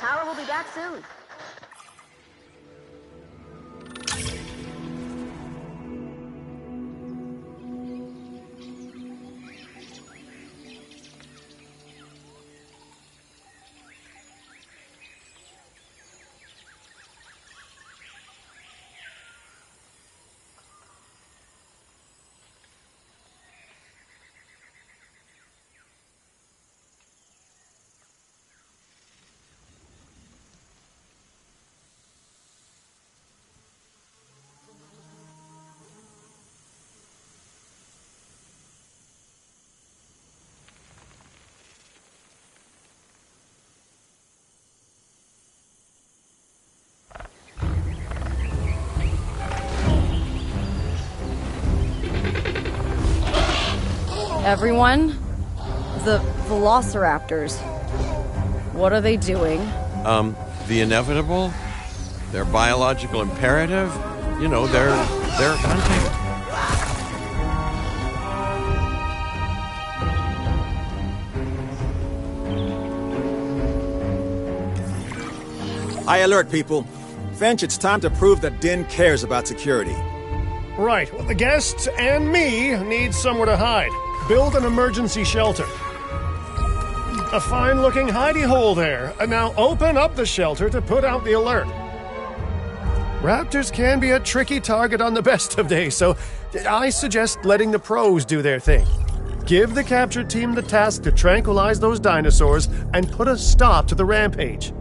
Speaker 5: Power will be back soon.
Speaker 3: Everyone, the velociraptors. What are they doing?
Speaker 1: The inevitable, their biological imperative, they're hunting.
Speaker 10: High alert, people. Finch, it's time to prove that Din cares about security.
Speaker 2: Right, well, the guests and me need somewhere to hide. Build an emergency shelter. A fine-looking hidey hole there. And now open up the shelter to put out the alert. Raptors can be a tricky target on the best of days, so I suggest letting the pros do their thing. Give the capture team the task to tranquilize those dinosaurs and put a stop to the rampage.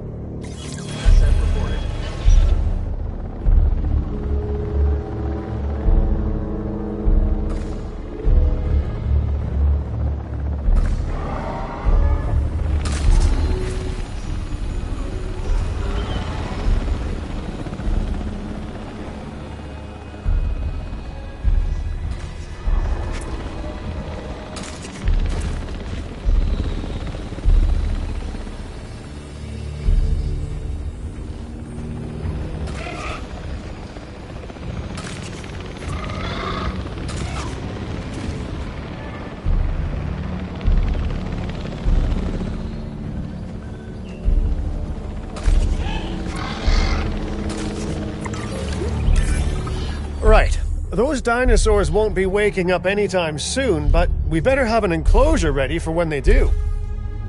Speaker 2: Right. Those dinosaurs won't be waking up anytime soon, but we better have an enclosure ready for when they do.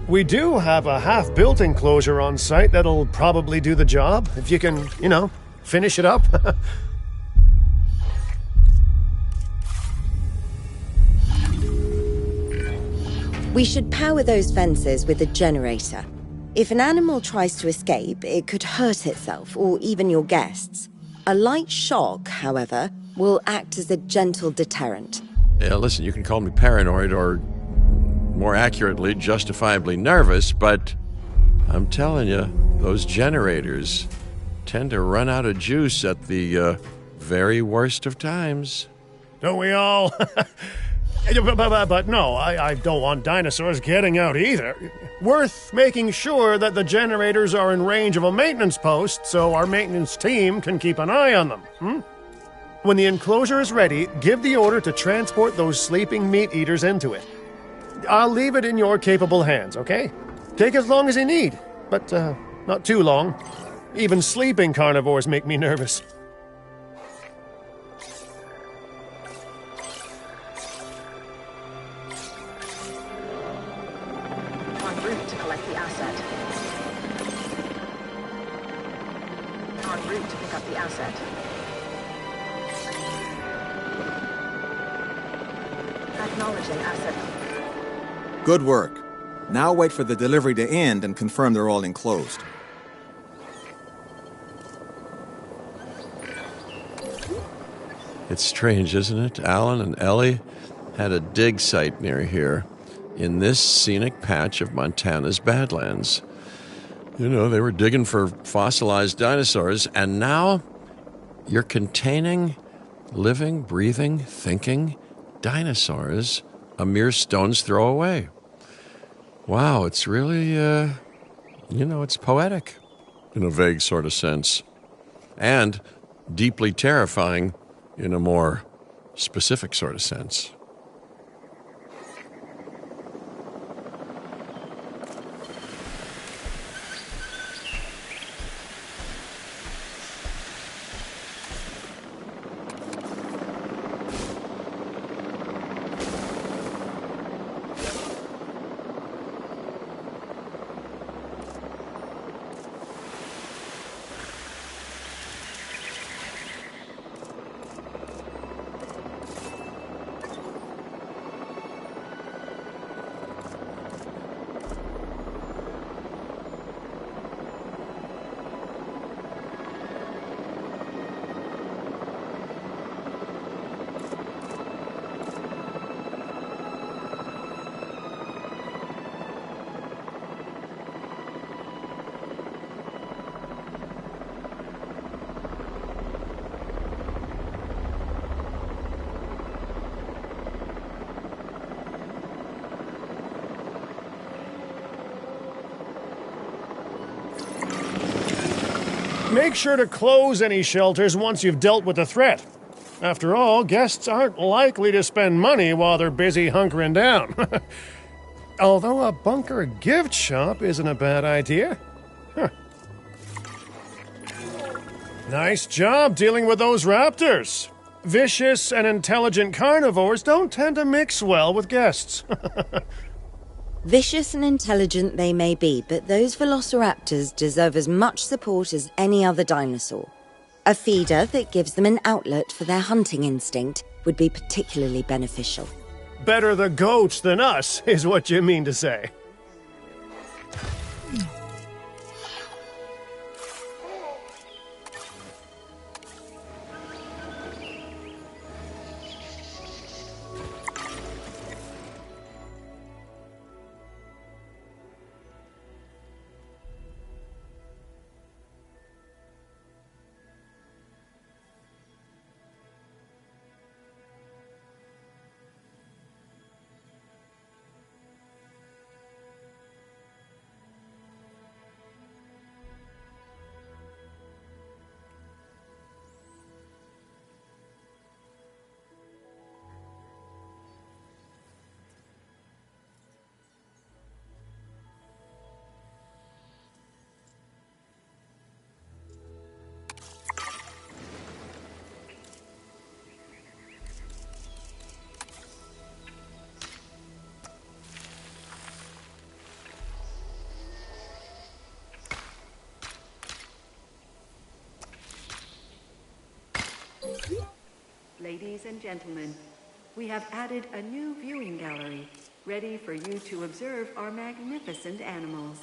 Speaker 2: We do have a half-built enclosure on site that'll probably do the job, if you can, finish it up.
Speaker 4: We should power those fences with a generator. If an animal tries to escape, it could hurt itself or even your guests. A light shock, however, will act as a gentle deterrent.
Speaker 1: Yeah, listen, you can call me paranoid or, more accurately, justifiably nervous, but I'm telling you, those generators tend to run out of juice at the very worst of times.
Speaker 2: Don't we all? But no, I don't want dinosaurs getting out either. Worth making sure that the generators are in range of a maintenance post so our maintenance team can keep an eye on them. When the enclosure is ready, give the order to transport those sleeping meat eaters into it. I'll leave it in your capable hands, okay? Take as long as you need, but not too long. Even sleeping carnivores make me nervous.
Speaker 5: En route to collect the asset. En route to pick up the asset. Acknowledging asset.
Speaker 10: Good work. Now wait for the delivery to end and confirm they're all enclosed.
Speaker 1: It's strange, isn't it? Alan and Ellie had a dig site near here in this scenic patch of Montana's Badlands. They were digging for fossilized dinosaurs, and now you're containing living, breathing, thinking dinosaurs a mere stone's throw away. Wow, it's really, it's poetic in a vague sort of sense, and deeply terrifying in a more specific sort of sense.
Speaker 2: Make sure to close any shelters once you've dealt with the threat. After all, guests aren't likely to spend money while they're busy hunkering down. Although a bunker gift shop isn't a bad idea. Huh. Nice job dealing with those raptors. Vicious and intelligent carnivores don't tend to mix well with guests.
Speaker 4: Vicious and intelligent they may be, but those velociraptors deserve as much support as any other dinosaur. A feeder that gives them an outlet for their hunting instinct would be particularly beneficial.
Speaker 2: Better the goats than us, is what you mean to say.
Speaker 7: Ladies and gentlemen, we have added a new viewing gallery, ready for you to observe our magnificent animals.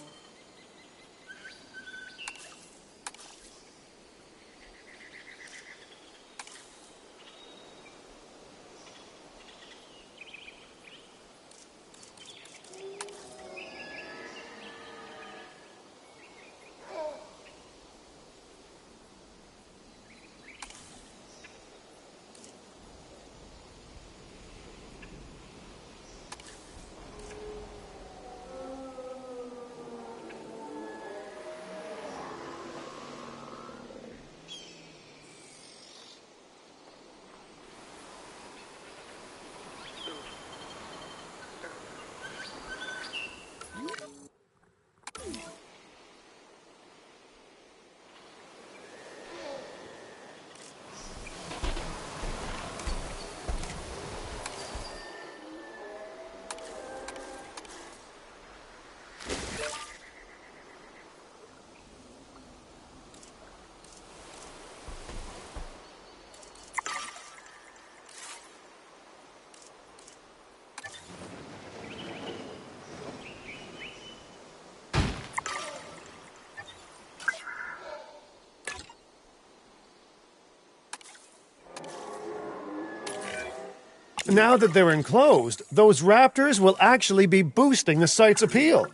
Speaker 2: Now that they're enclosed, those raptors will actually be boosting the site's appeal.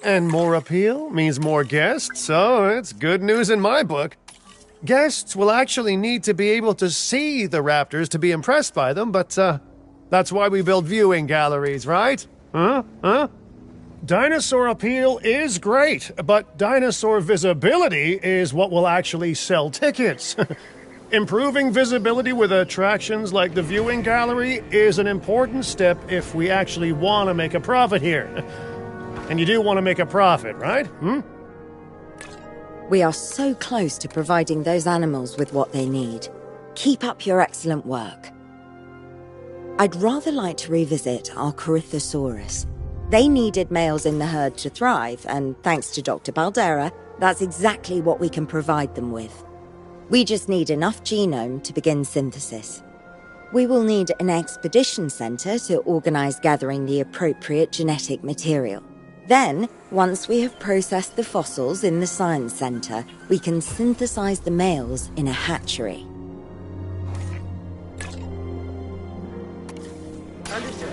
Speaker 2: And more appeal means more guests, so it's good news in my book. Guests will actually need to be able to see the raptors to be impressed by them, but that's why we build viewing galleries, right? Huh? Dinosaur appeal is great, but dinosaur visibility is what will actually sell tickets. Improving visibility with attractions like the viewing gallery is an important step if we actually want to make a profit here. And you do want to make a profit, right?
Speaker 4: We are so close to providing those animals with what they need. Keep up your excellent work. I'd rather like to revisit our Corythosaurus. They needed males in the herd to thrive, and thanks to Dr. Baldera, that's exactly what we can provide them with. We just need enough genome to begin synthesis. We will need an expedition center to organize gathering the appropriate genetic material. Then, once we have processed the fossils in the science center, we can synthesize the males in a hatchery.
Speaker 5: Understood.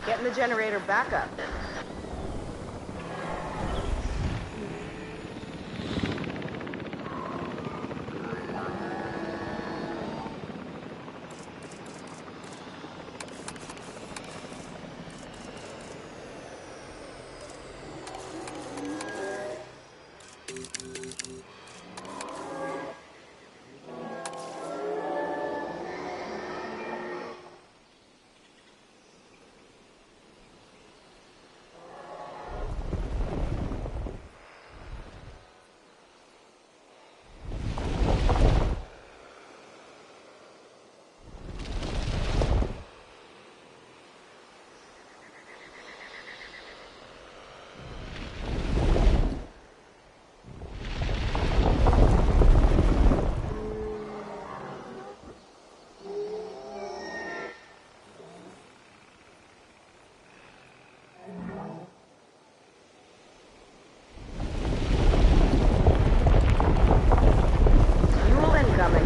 Speaker 5: Getting the generator back up. Fuel incoming.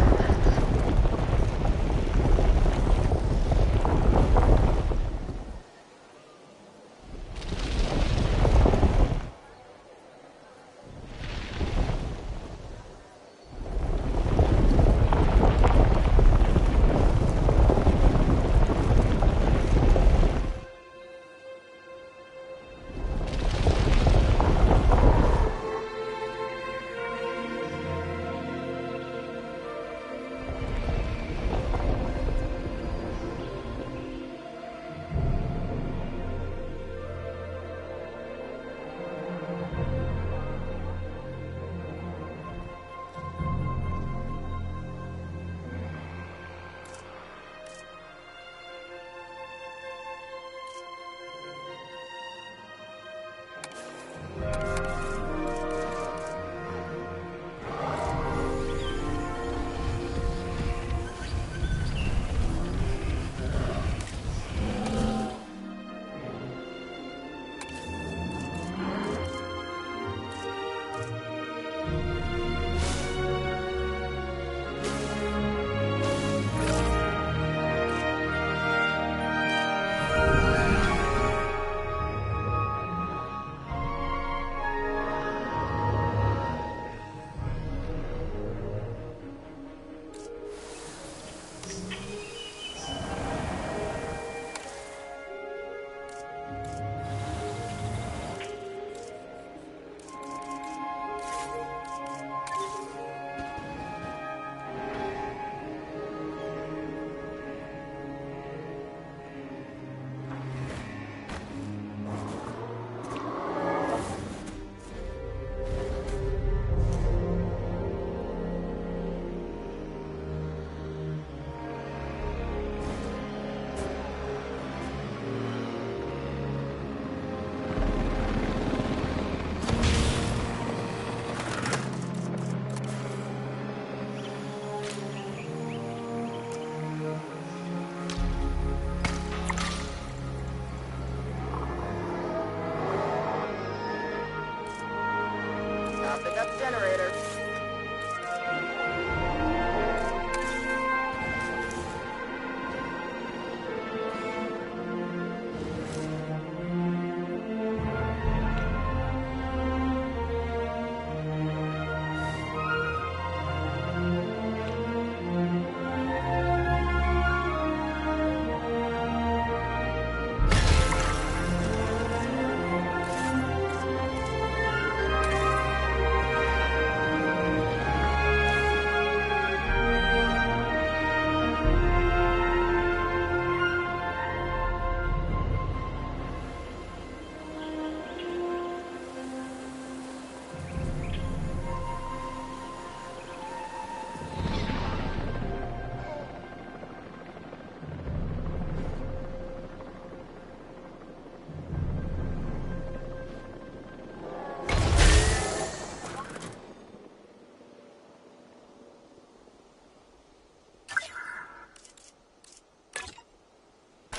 Speaker 5: Pick up generator.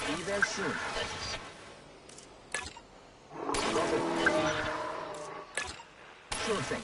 Speaker 5: Be there soon. Sure thing.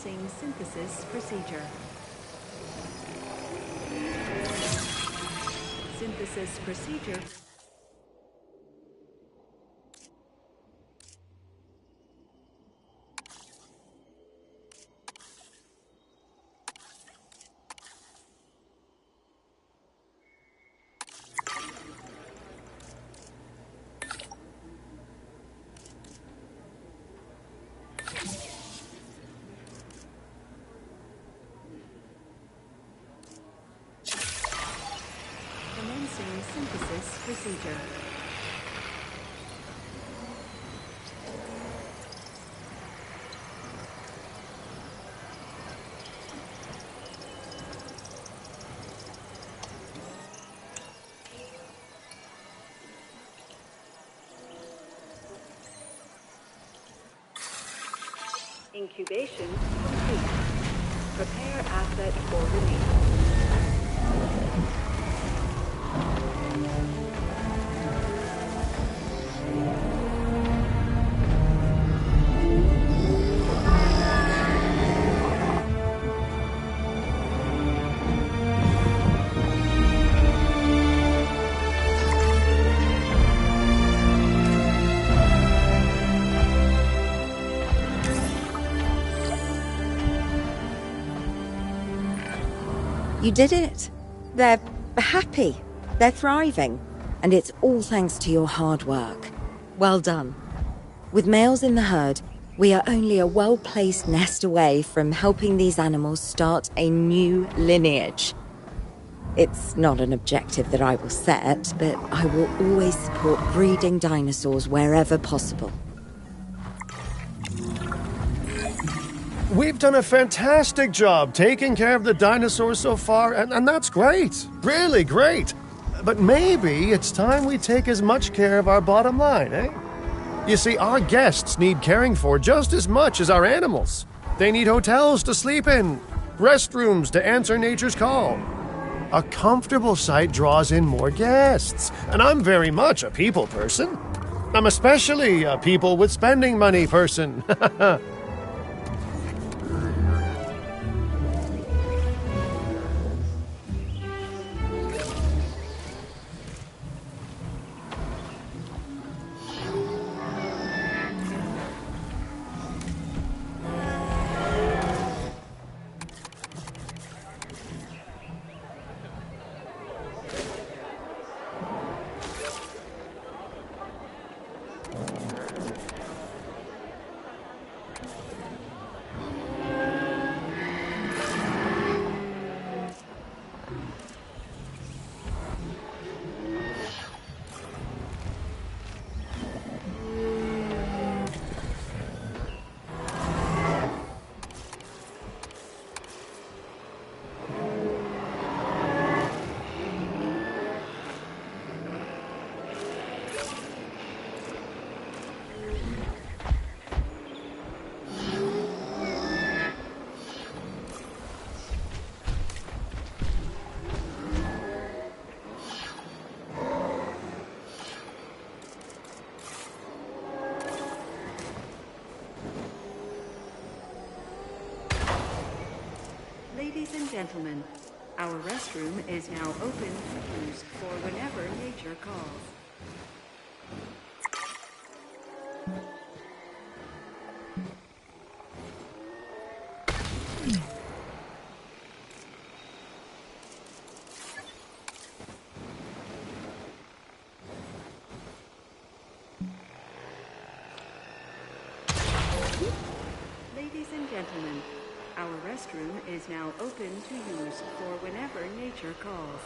Speaker 7: Commencing synthesis procedure. Synthesis procedure. Commencing synthesis procedure. Incubation complete. Prepare asset for release.
Speaker 4: You did it. They're happy. They're thriving. And it's all thanks to your hard work. Well done. With males in the herd, we are only a well-placed nest away from helping these animals start a new lineage. It's not an objective that I will set, but I will always support breeding dinosaurs wherever possible.
Speaker 2: We've done a fantastic job taking care of the dinosaurs so far, and that's great. Really great. But maybe it's time we take as much care of our bottom line, eh? You see, our guests need caring for just as much as our animals. They need hotels to sleep in, restrooms to answer nature's call. A comfortable site draws in more guests, and I'm very much a people person. I'm especially a people with spending money person.
Speaker 7: Ladies and gentlemen, our restroom is now open to use for whenever nature calls. Ladies and gentlemen, our restroom is now open to use for whenever nature calls.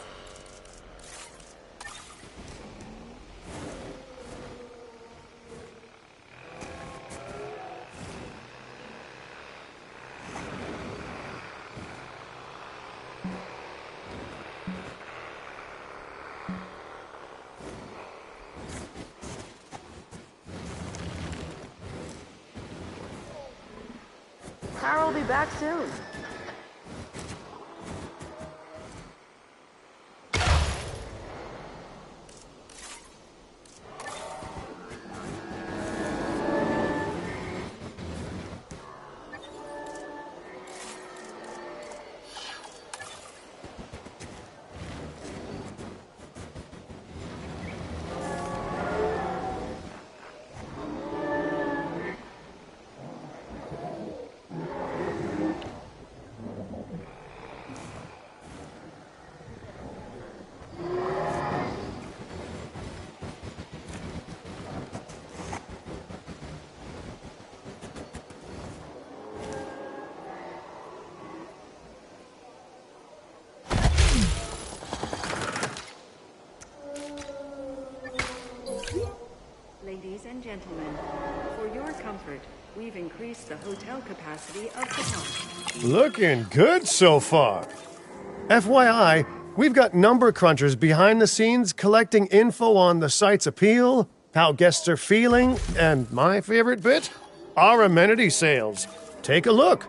Speaker 5: Carol will be back soon.
Speaker 7: ladies and gentlemen. For your comfort, we've increased the hotel capacity of the park.
Speaker 2: Looking good so far. FYI, we've got number crunchers behind the scenes collecting info on the site's appeal, how guests are feeling, and my favorite bit, our amenity sales. Take a look.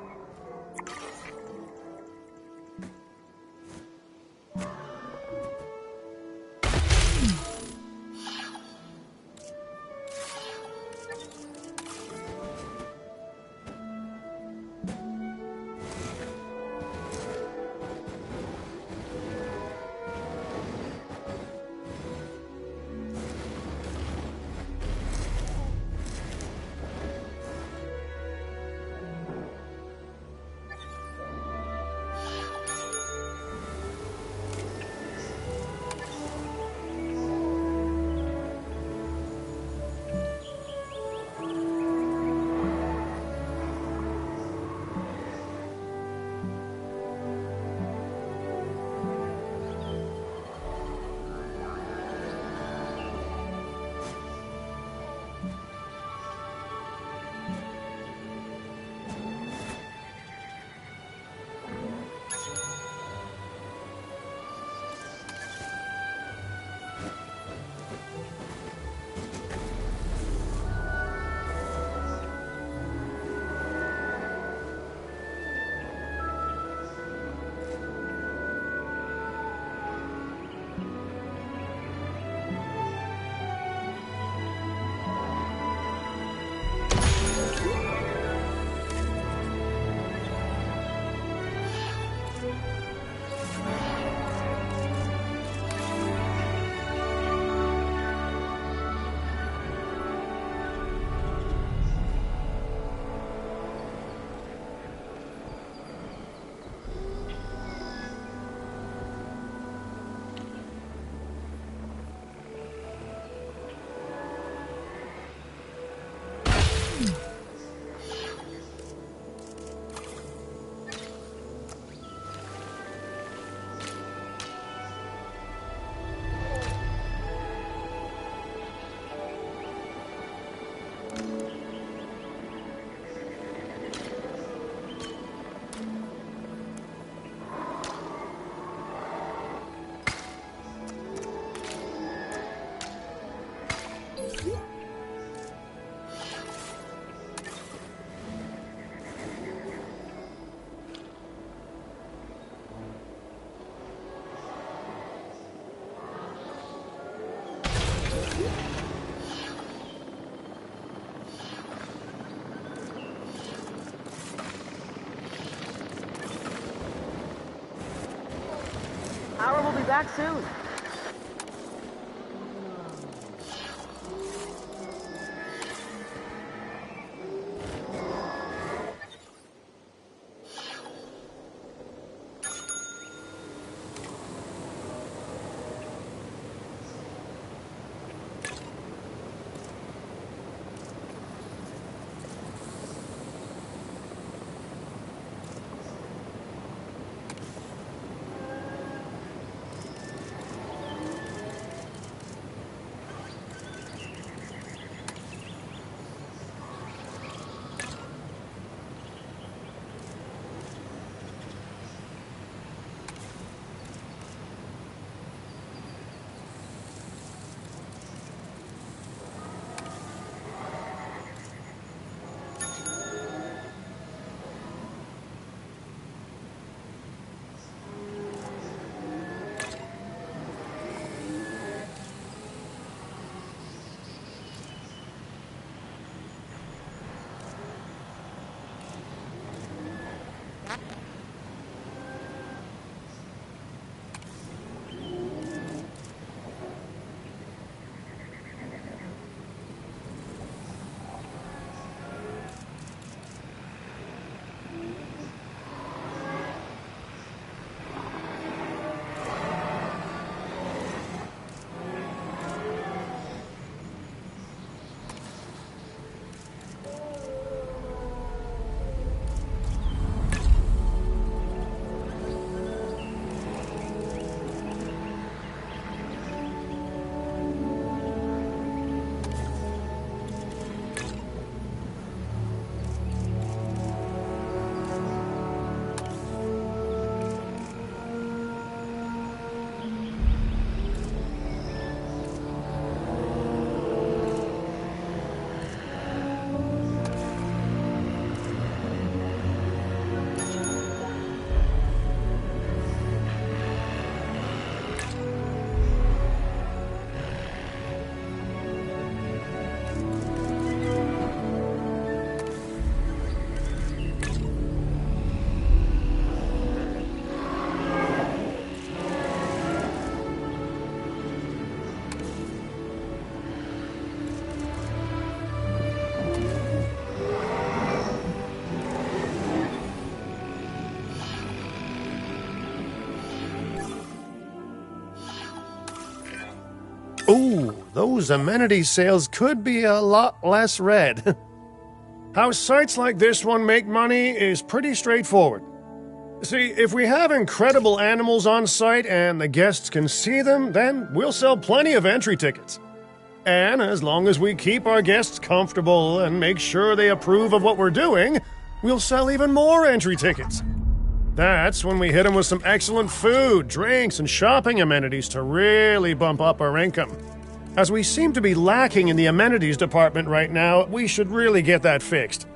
Speaker 5: Howard will be back soon.
Speaker 2: those amenity sales could be a lot less red. How sites like this one make money is pretty straightforward. See, if we have incredible animals on site and the guests can see them, then we'll sell plenty of entry tickets. And as long as we keep our guests comfortable and make sure they approve of what we're doing, we'll sell even more entry tickets. That's when we hit them with some excellent food, drinks, and shopping amenities to really bump up our income. As we seem to be lacking in the amenities department right now, we should really get that fixed.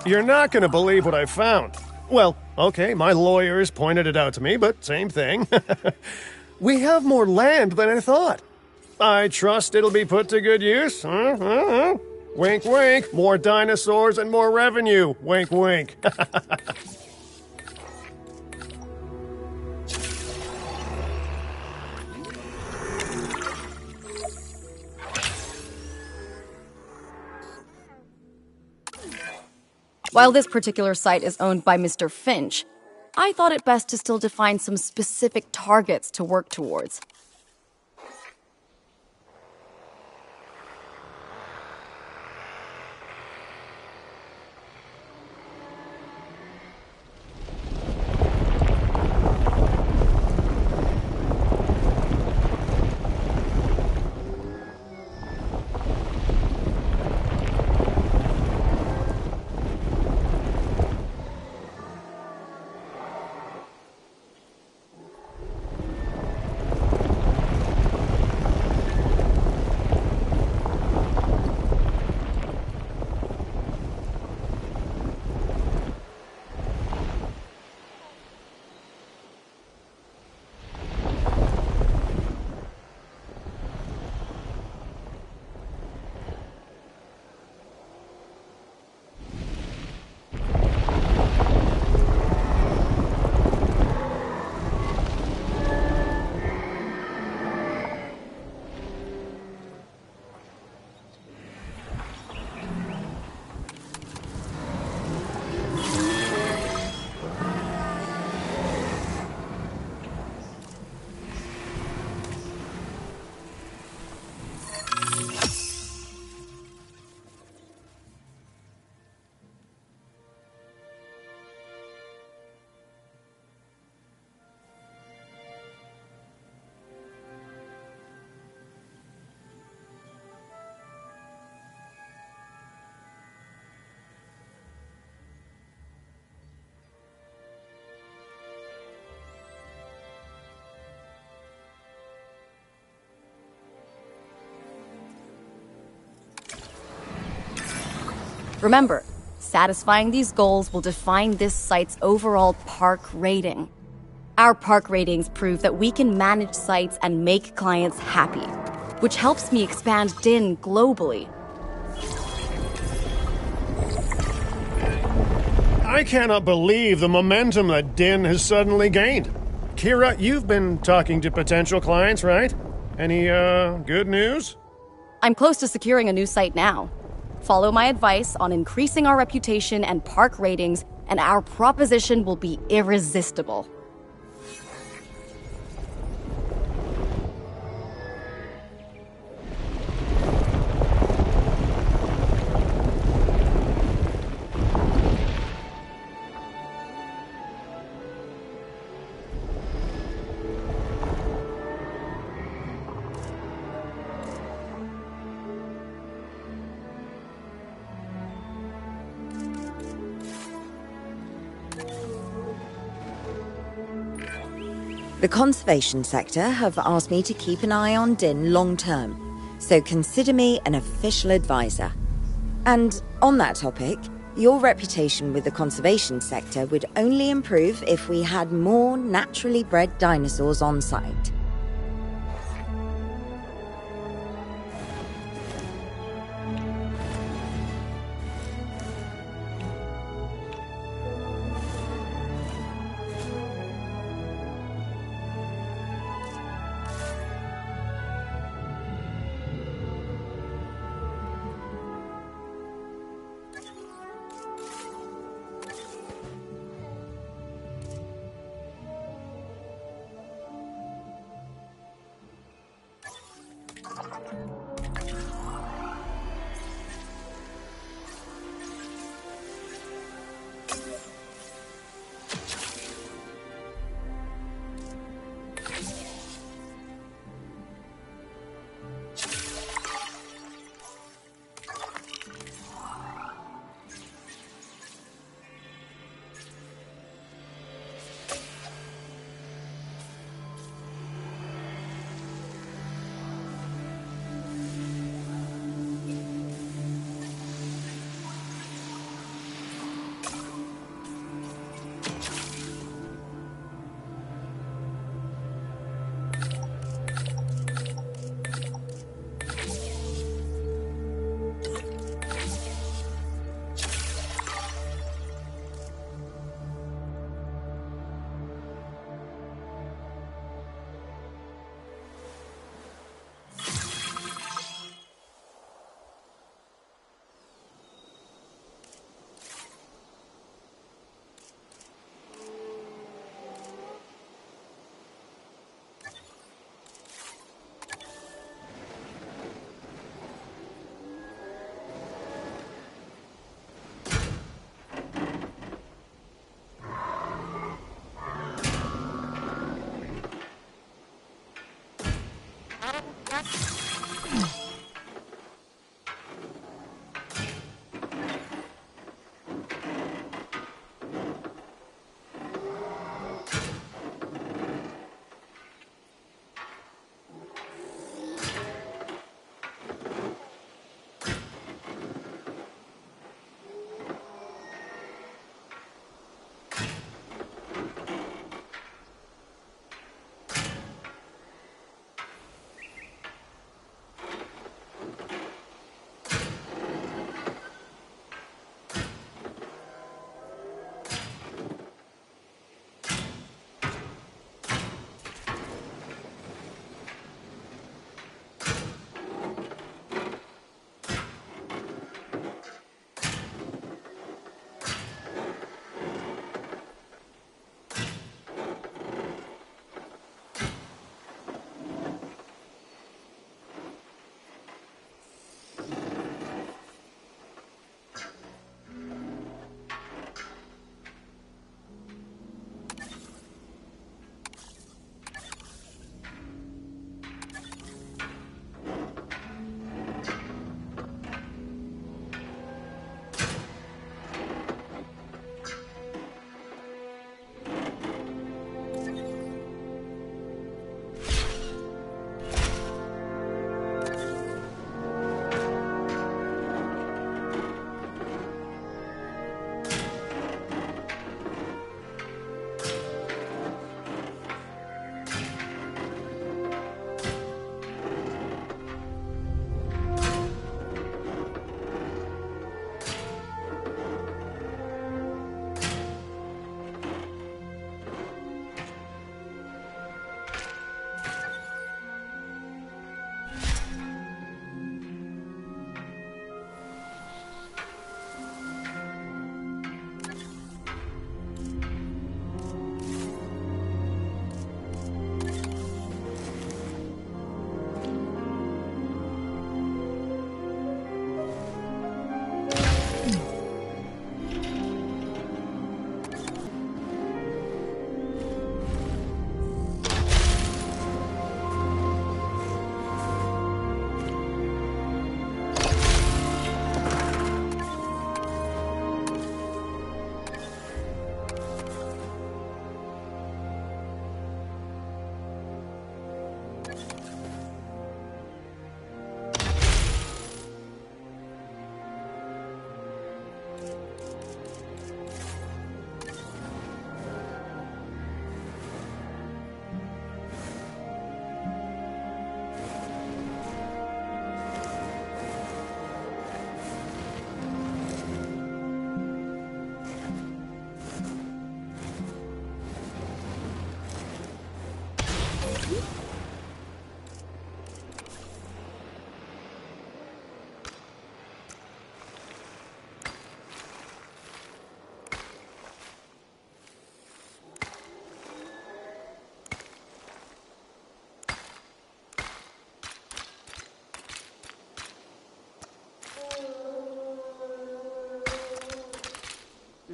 Speaker 2: You're not going to believe what I found. Well, okay, my lawyers pointed it out to me, but same thing. We have more land than I thought. I trust it'll be put to good use. Wink, wink. More dinosaurs and more revenue. Wink, wink.
Speaker 3: While this particular site is owned by Mr. Finch, I thought it best to still define some specific targets to work towards. Remember, satisfying these goals will define this site's overall park rating. Our park ratings prove that we can manage sites and make clients happy, which helps me expand DIN globally.
Speaker 2: I cannot believe the momentum that DIN has suddenly gained. Kira, you've been talking to potential clients, right? Any, good news?
Speaker 3: I'm close to securing a new site now. Follow my advice on increasing our reputation and park ratings, and our proposition will be irresistible.
Speaker 4: The conservation sector have asked me to keep an eye on DIN long term, so consider me an official advisor. And on that topic, your reputation with the conservation sector would only improve if we had more naturally bred dinosaurs on site.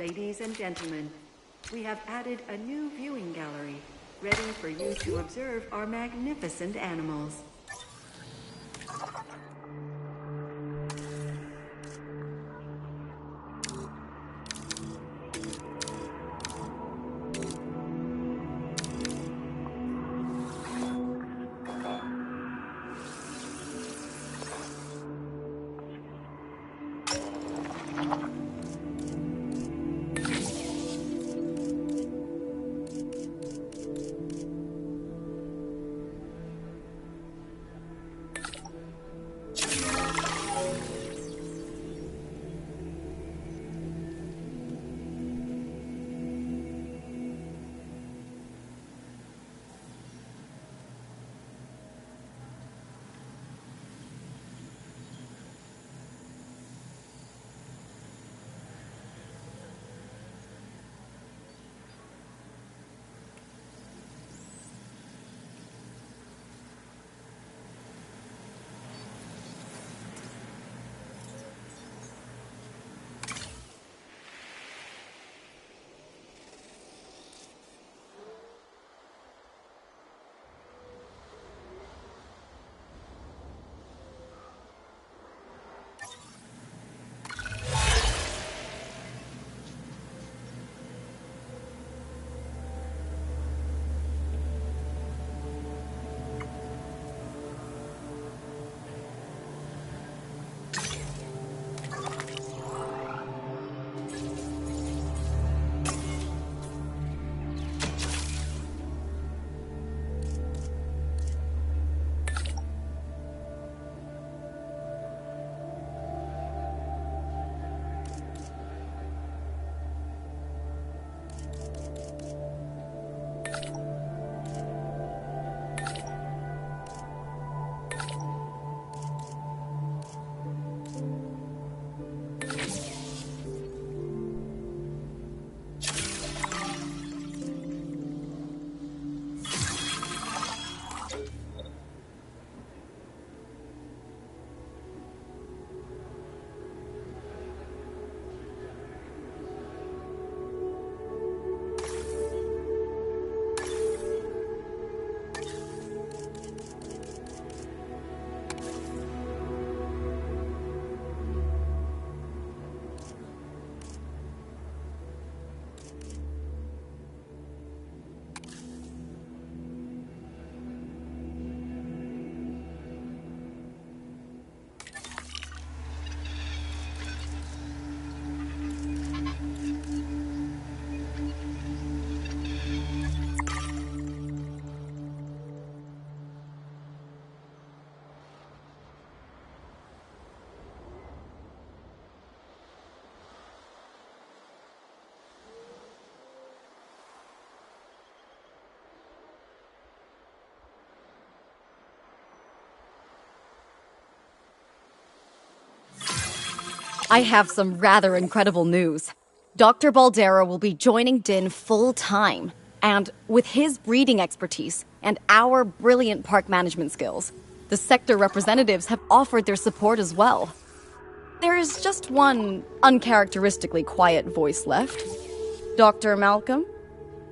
Speaker 7: Ladies and gentlemen, we have added a new viewing gallery, ready for you to observe our magnificent animals.
Speaker 3: I have some rather incredible news. Dr. Baldera will be joining Din full-time, and with his breeding expertise and our brilliant park management skills, the sector representatives have offered their support as well. There is just one uncharacteristically quiet voice left. Dr. Malcolm?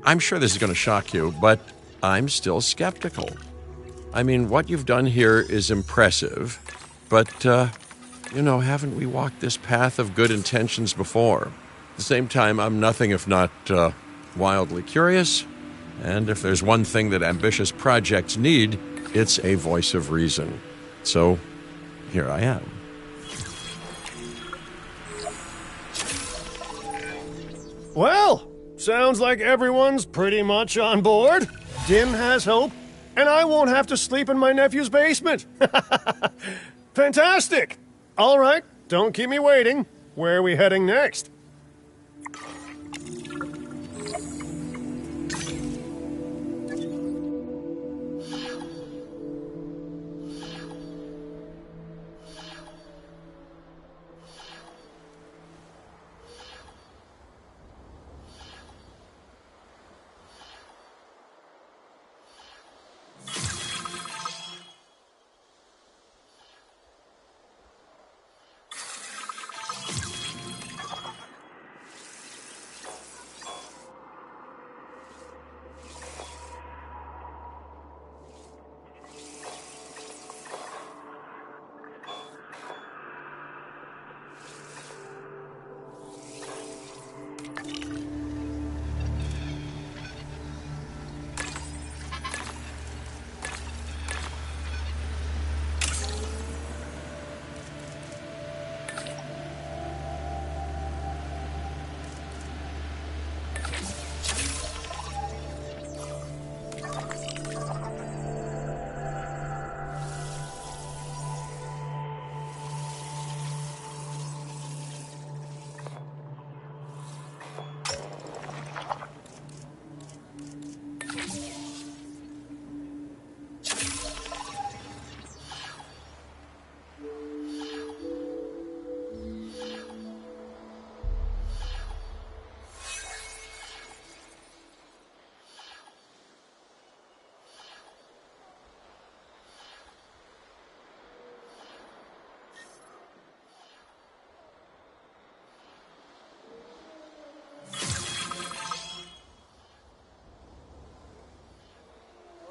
Speaker 1: I'm sure this is going to shock you, but I'm still skeptical. I mean, what you've done here is impressive, but, haven't we walked this path of good intentions before? At the same time, I'm nothing if not wildly curious, and if there's one thing that ambitious projects need, it's a voice of reason. So, here I am.
Speaker 2: Well, sounds like everyone's pretty much on board. Din has hope, and I won't have to sleep in my nephew's basement. Fantastic! All right, don't keep me waiting. Where are we heading next?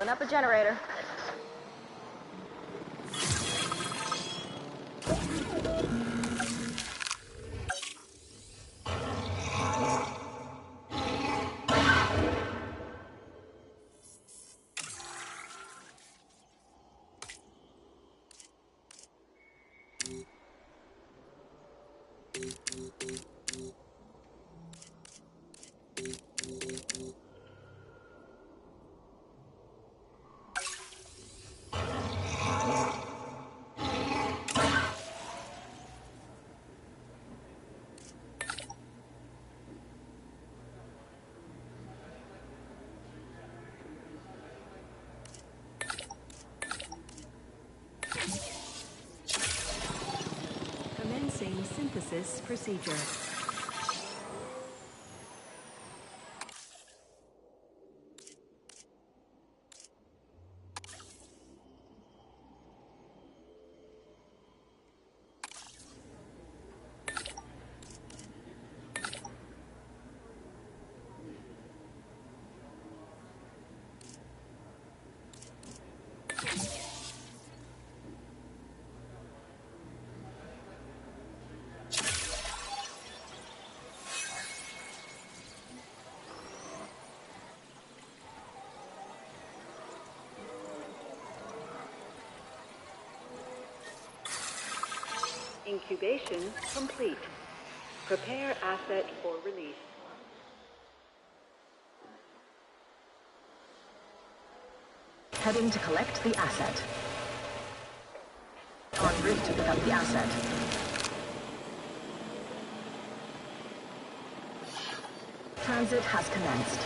Speaker 5: Pulling up a generator.
Speaker 7: Commencing synthesis procedure. Incubation complete. Prepare asset for release.
Speaker 11: Heading to collect the asset. En route to pick up the asset. Transit has commenced.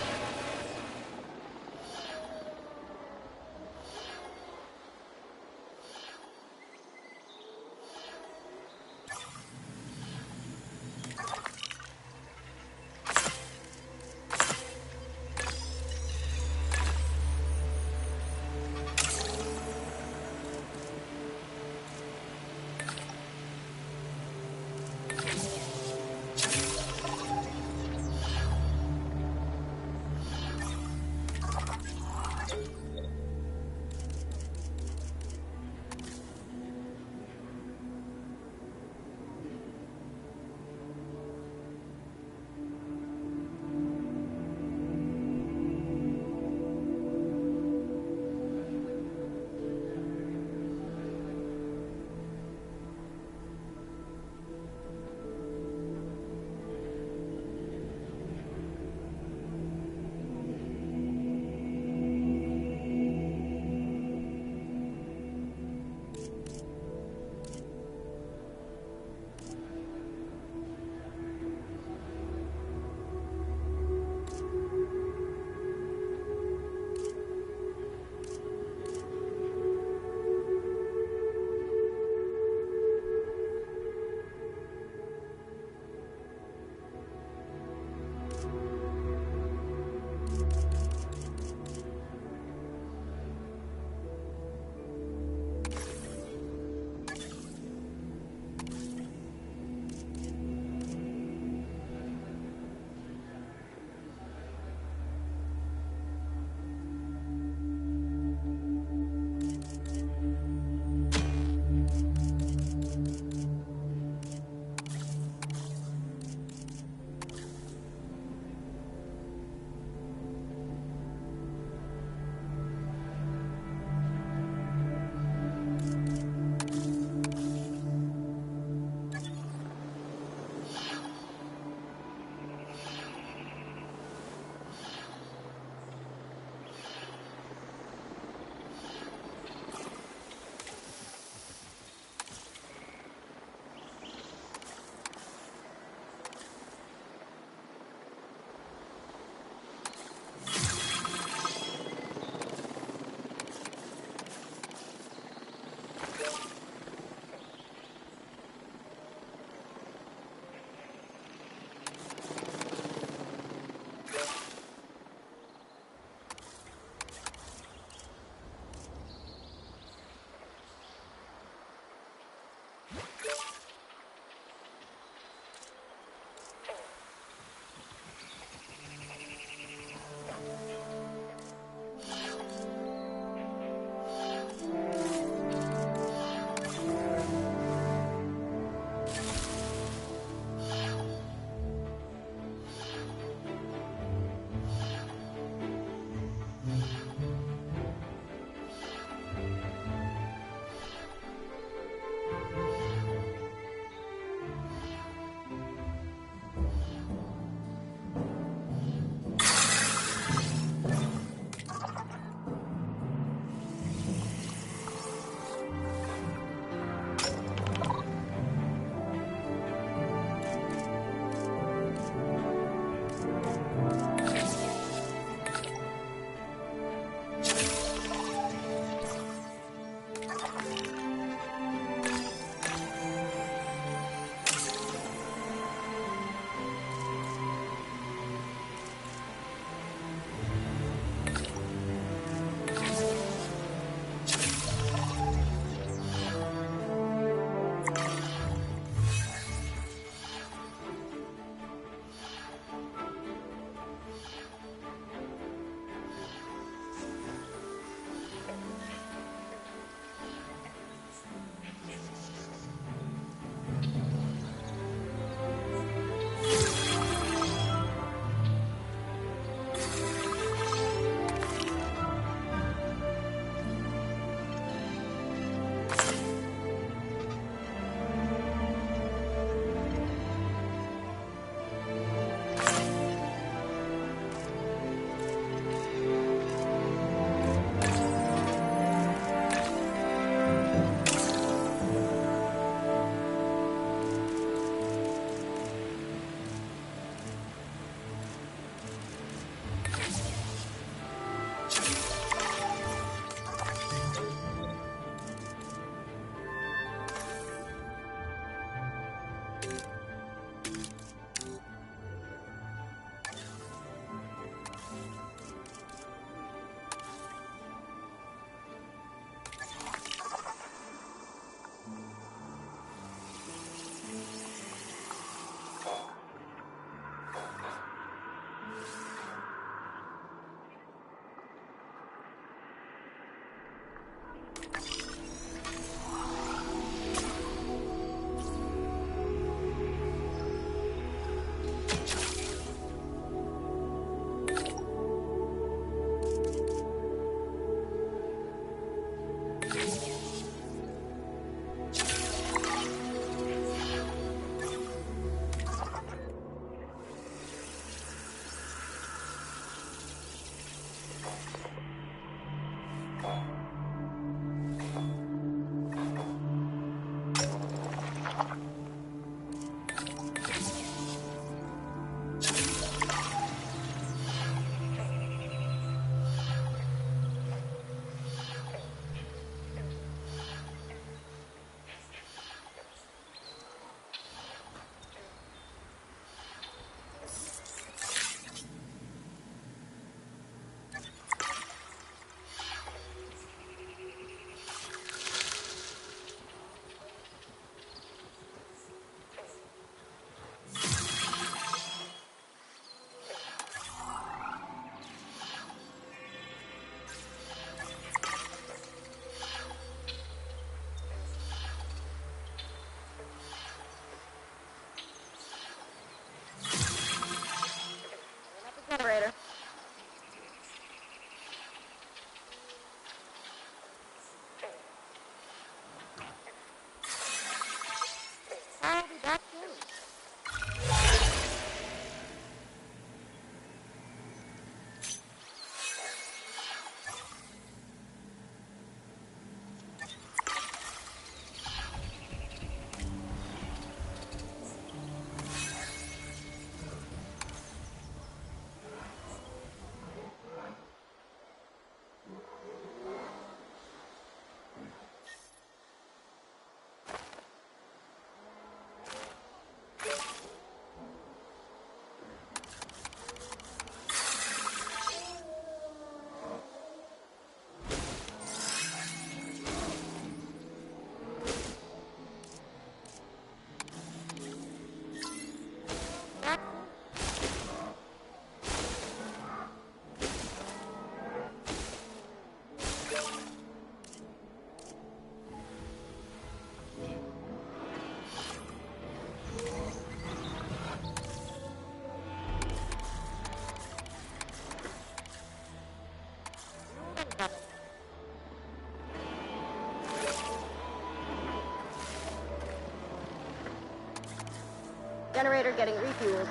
Speaker 5: generator getting refueled.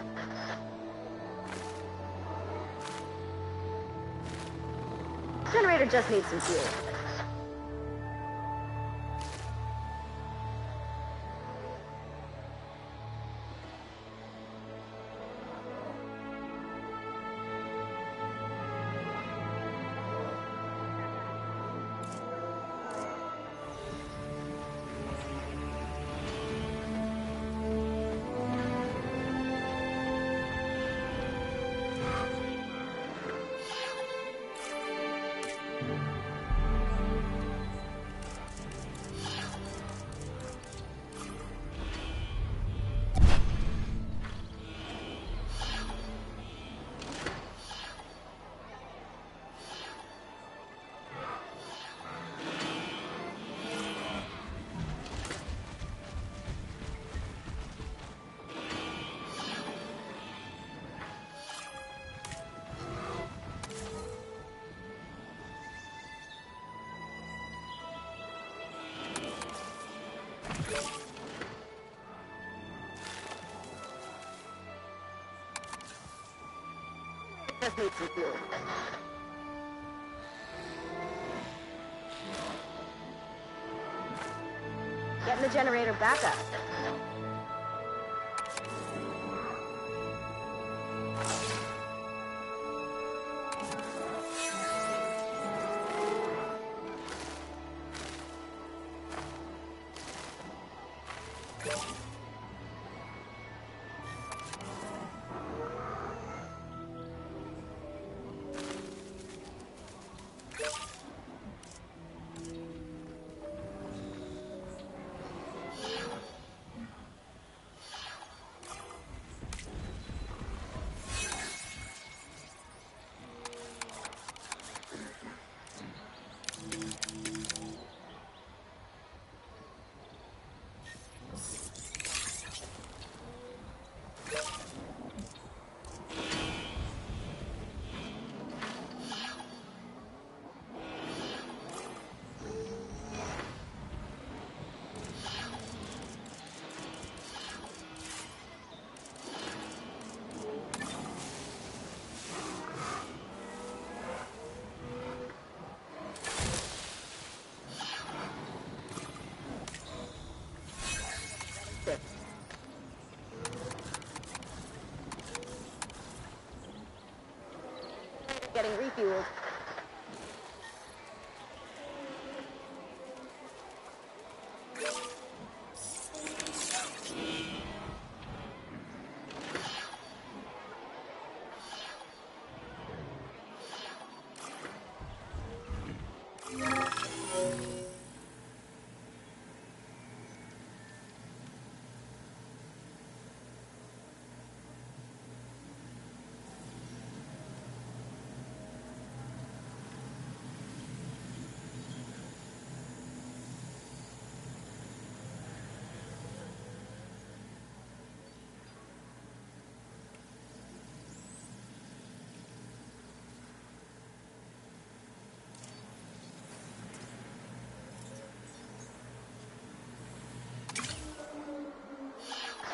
Speaker 5: Generator just needs some fuel. Just need some fuel. Getting the generator back up. Getting refueled.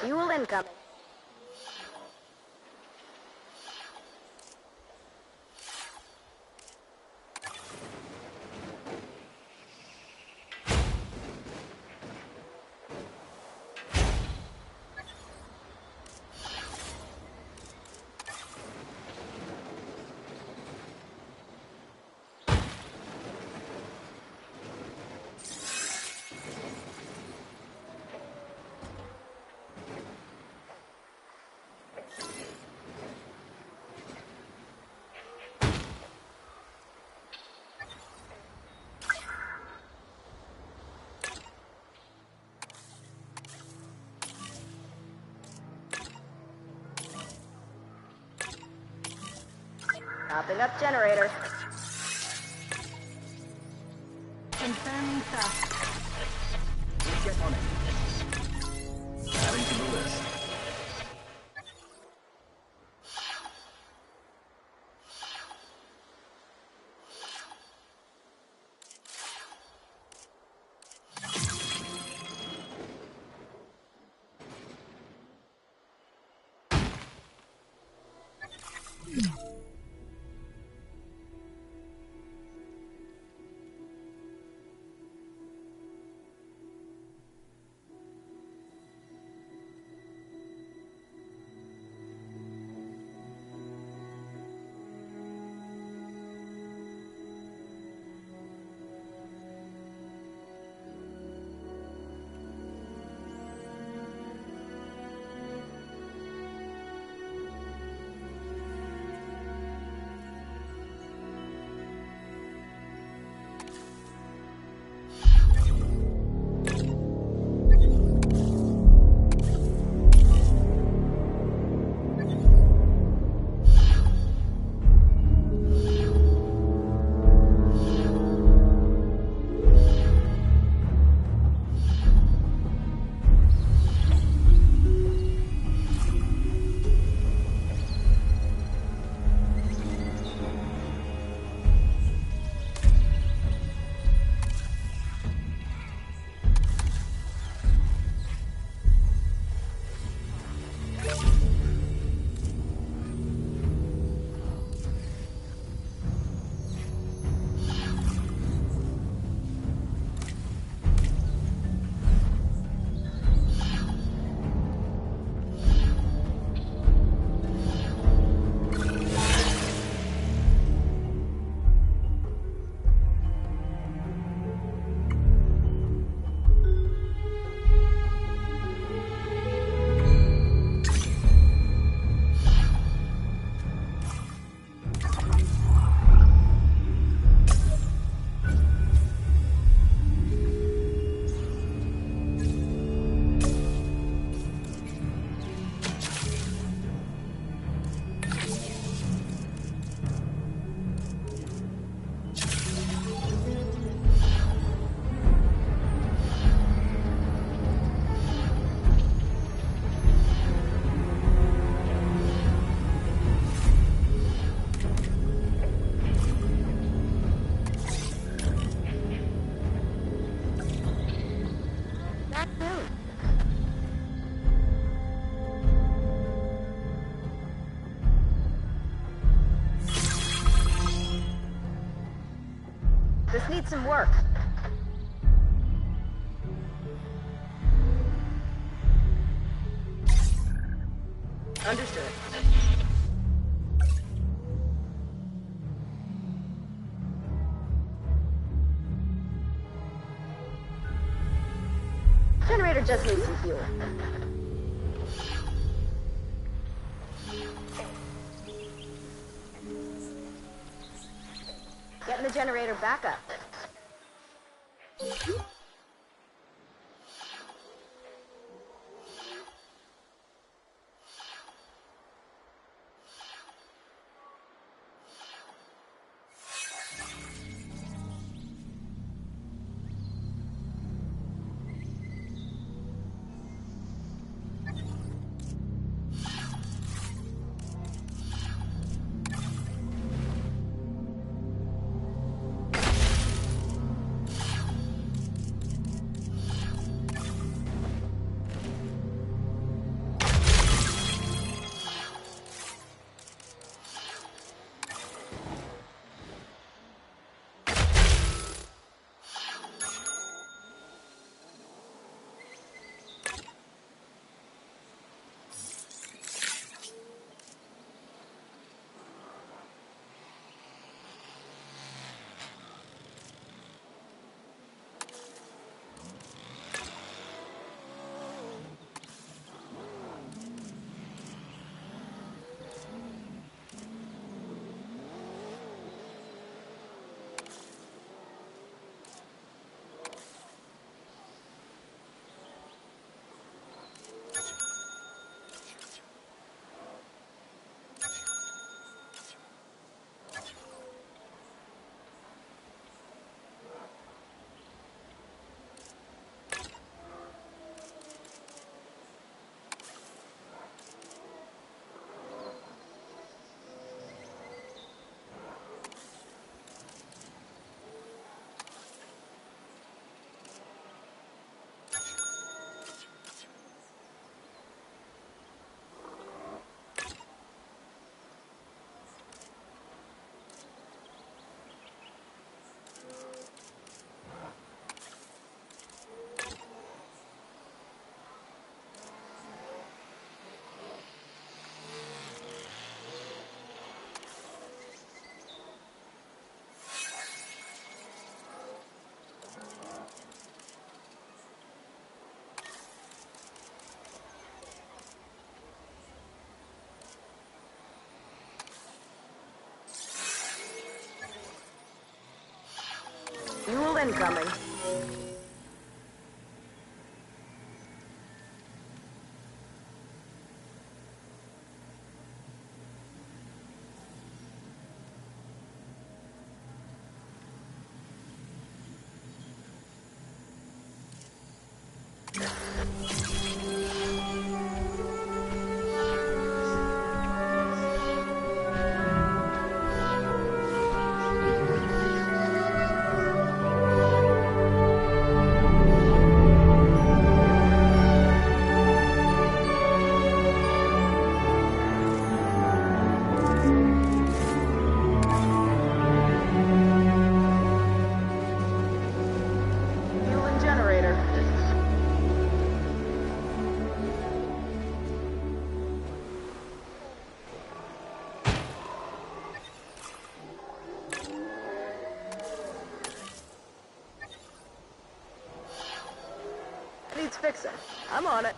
Speaker 5: Fuel incoming. Topping up generator.
Speaker 11: Confirming thrust.
Speaker 9: Get on it. Adding to the list.
Speaker 5: This needs some work.
Speaker 11: Understood.
Speaker 5: Generator just needs some fuel. Getting the generator back up. Fuel incoming. Fueling generator. Needs fixing. I'm on it.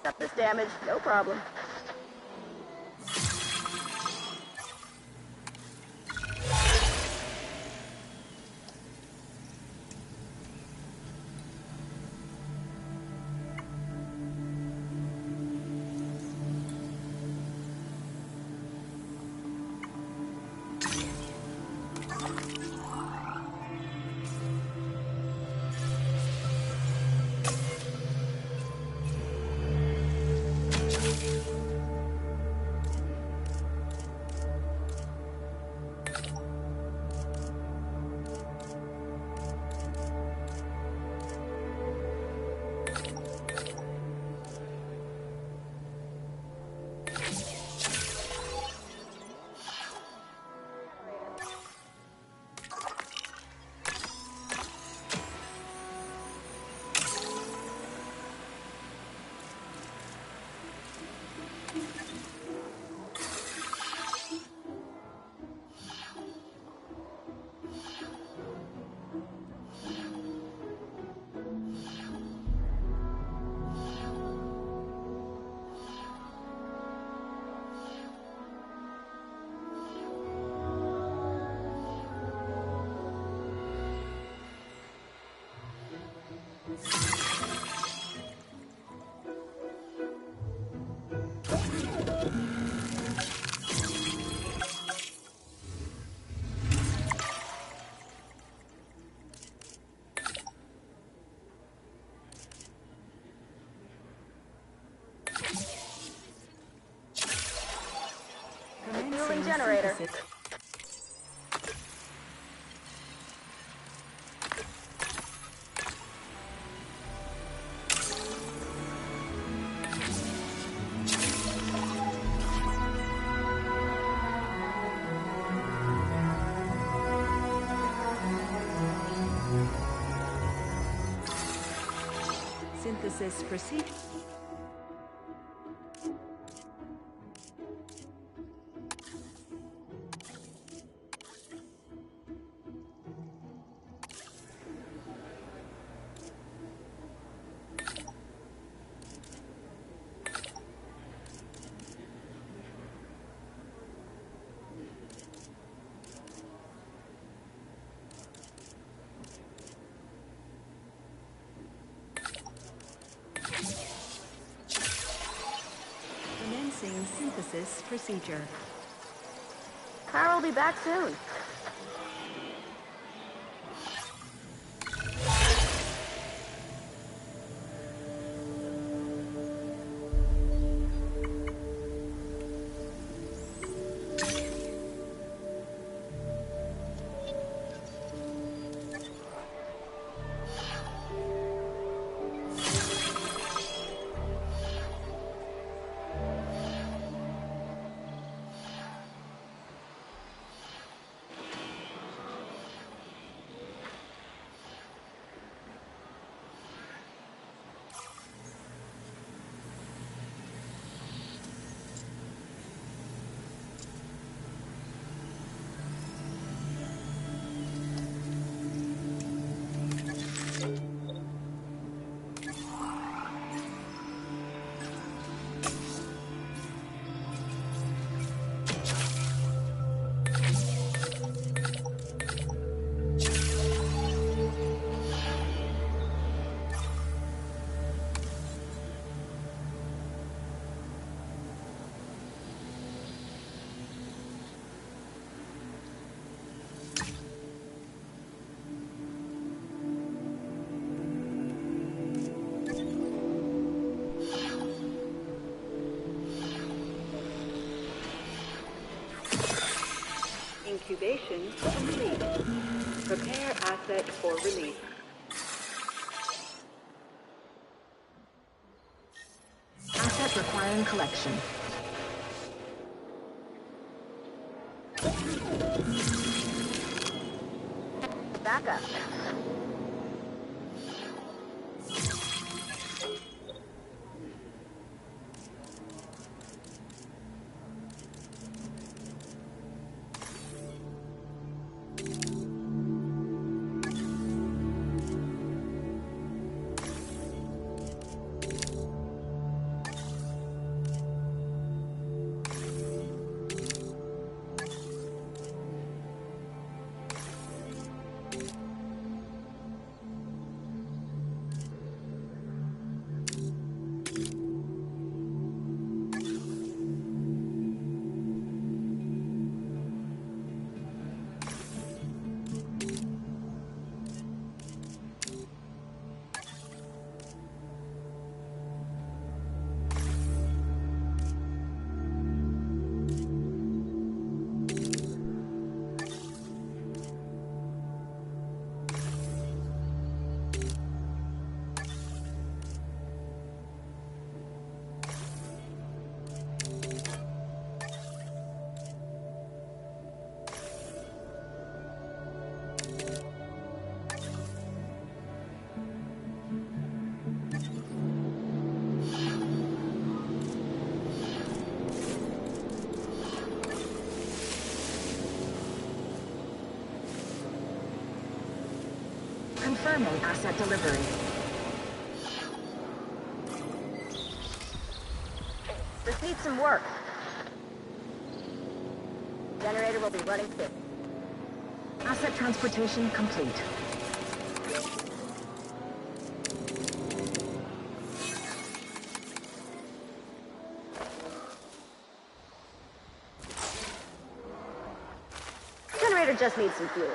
Speaker 5: Accept this damage, no problem. generator.
Speaker 7: synthesis. Synthesis procedure. Commencing synthesis procedure.
Speaker 5: Power will be back soon.
Speaker 7: Incubation complete. Prepare asset for release.
Speaker 11: Asset requiring collection.
Speaker 5: Backup.
Speaker 11: Confirming asset delivery.
Speaker 5: This needs some work. Generator will be running soon.
Speaker 11: Asset transportation complete.
Speaker 5: Generator just needs some fuel.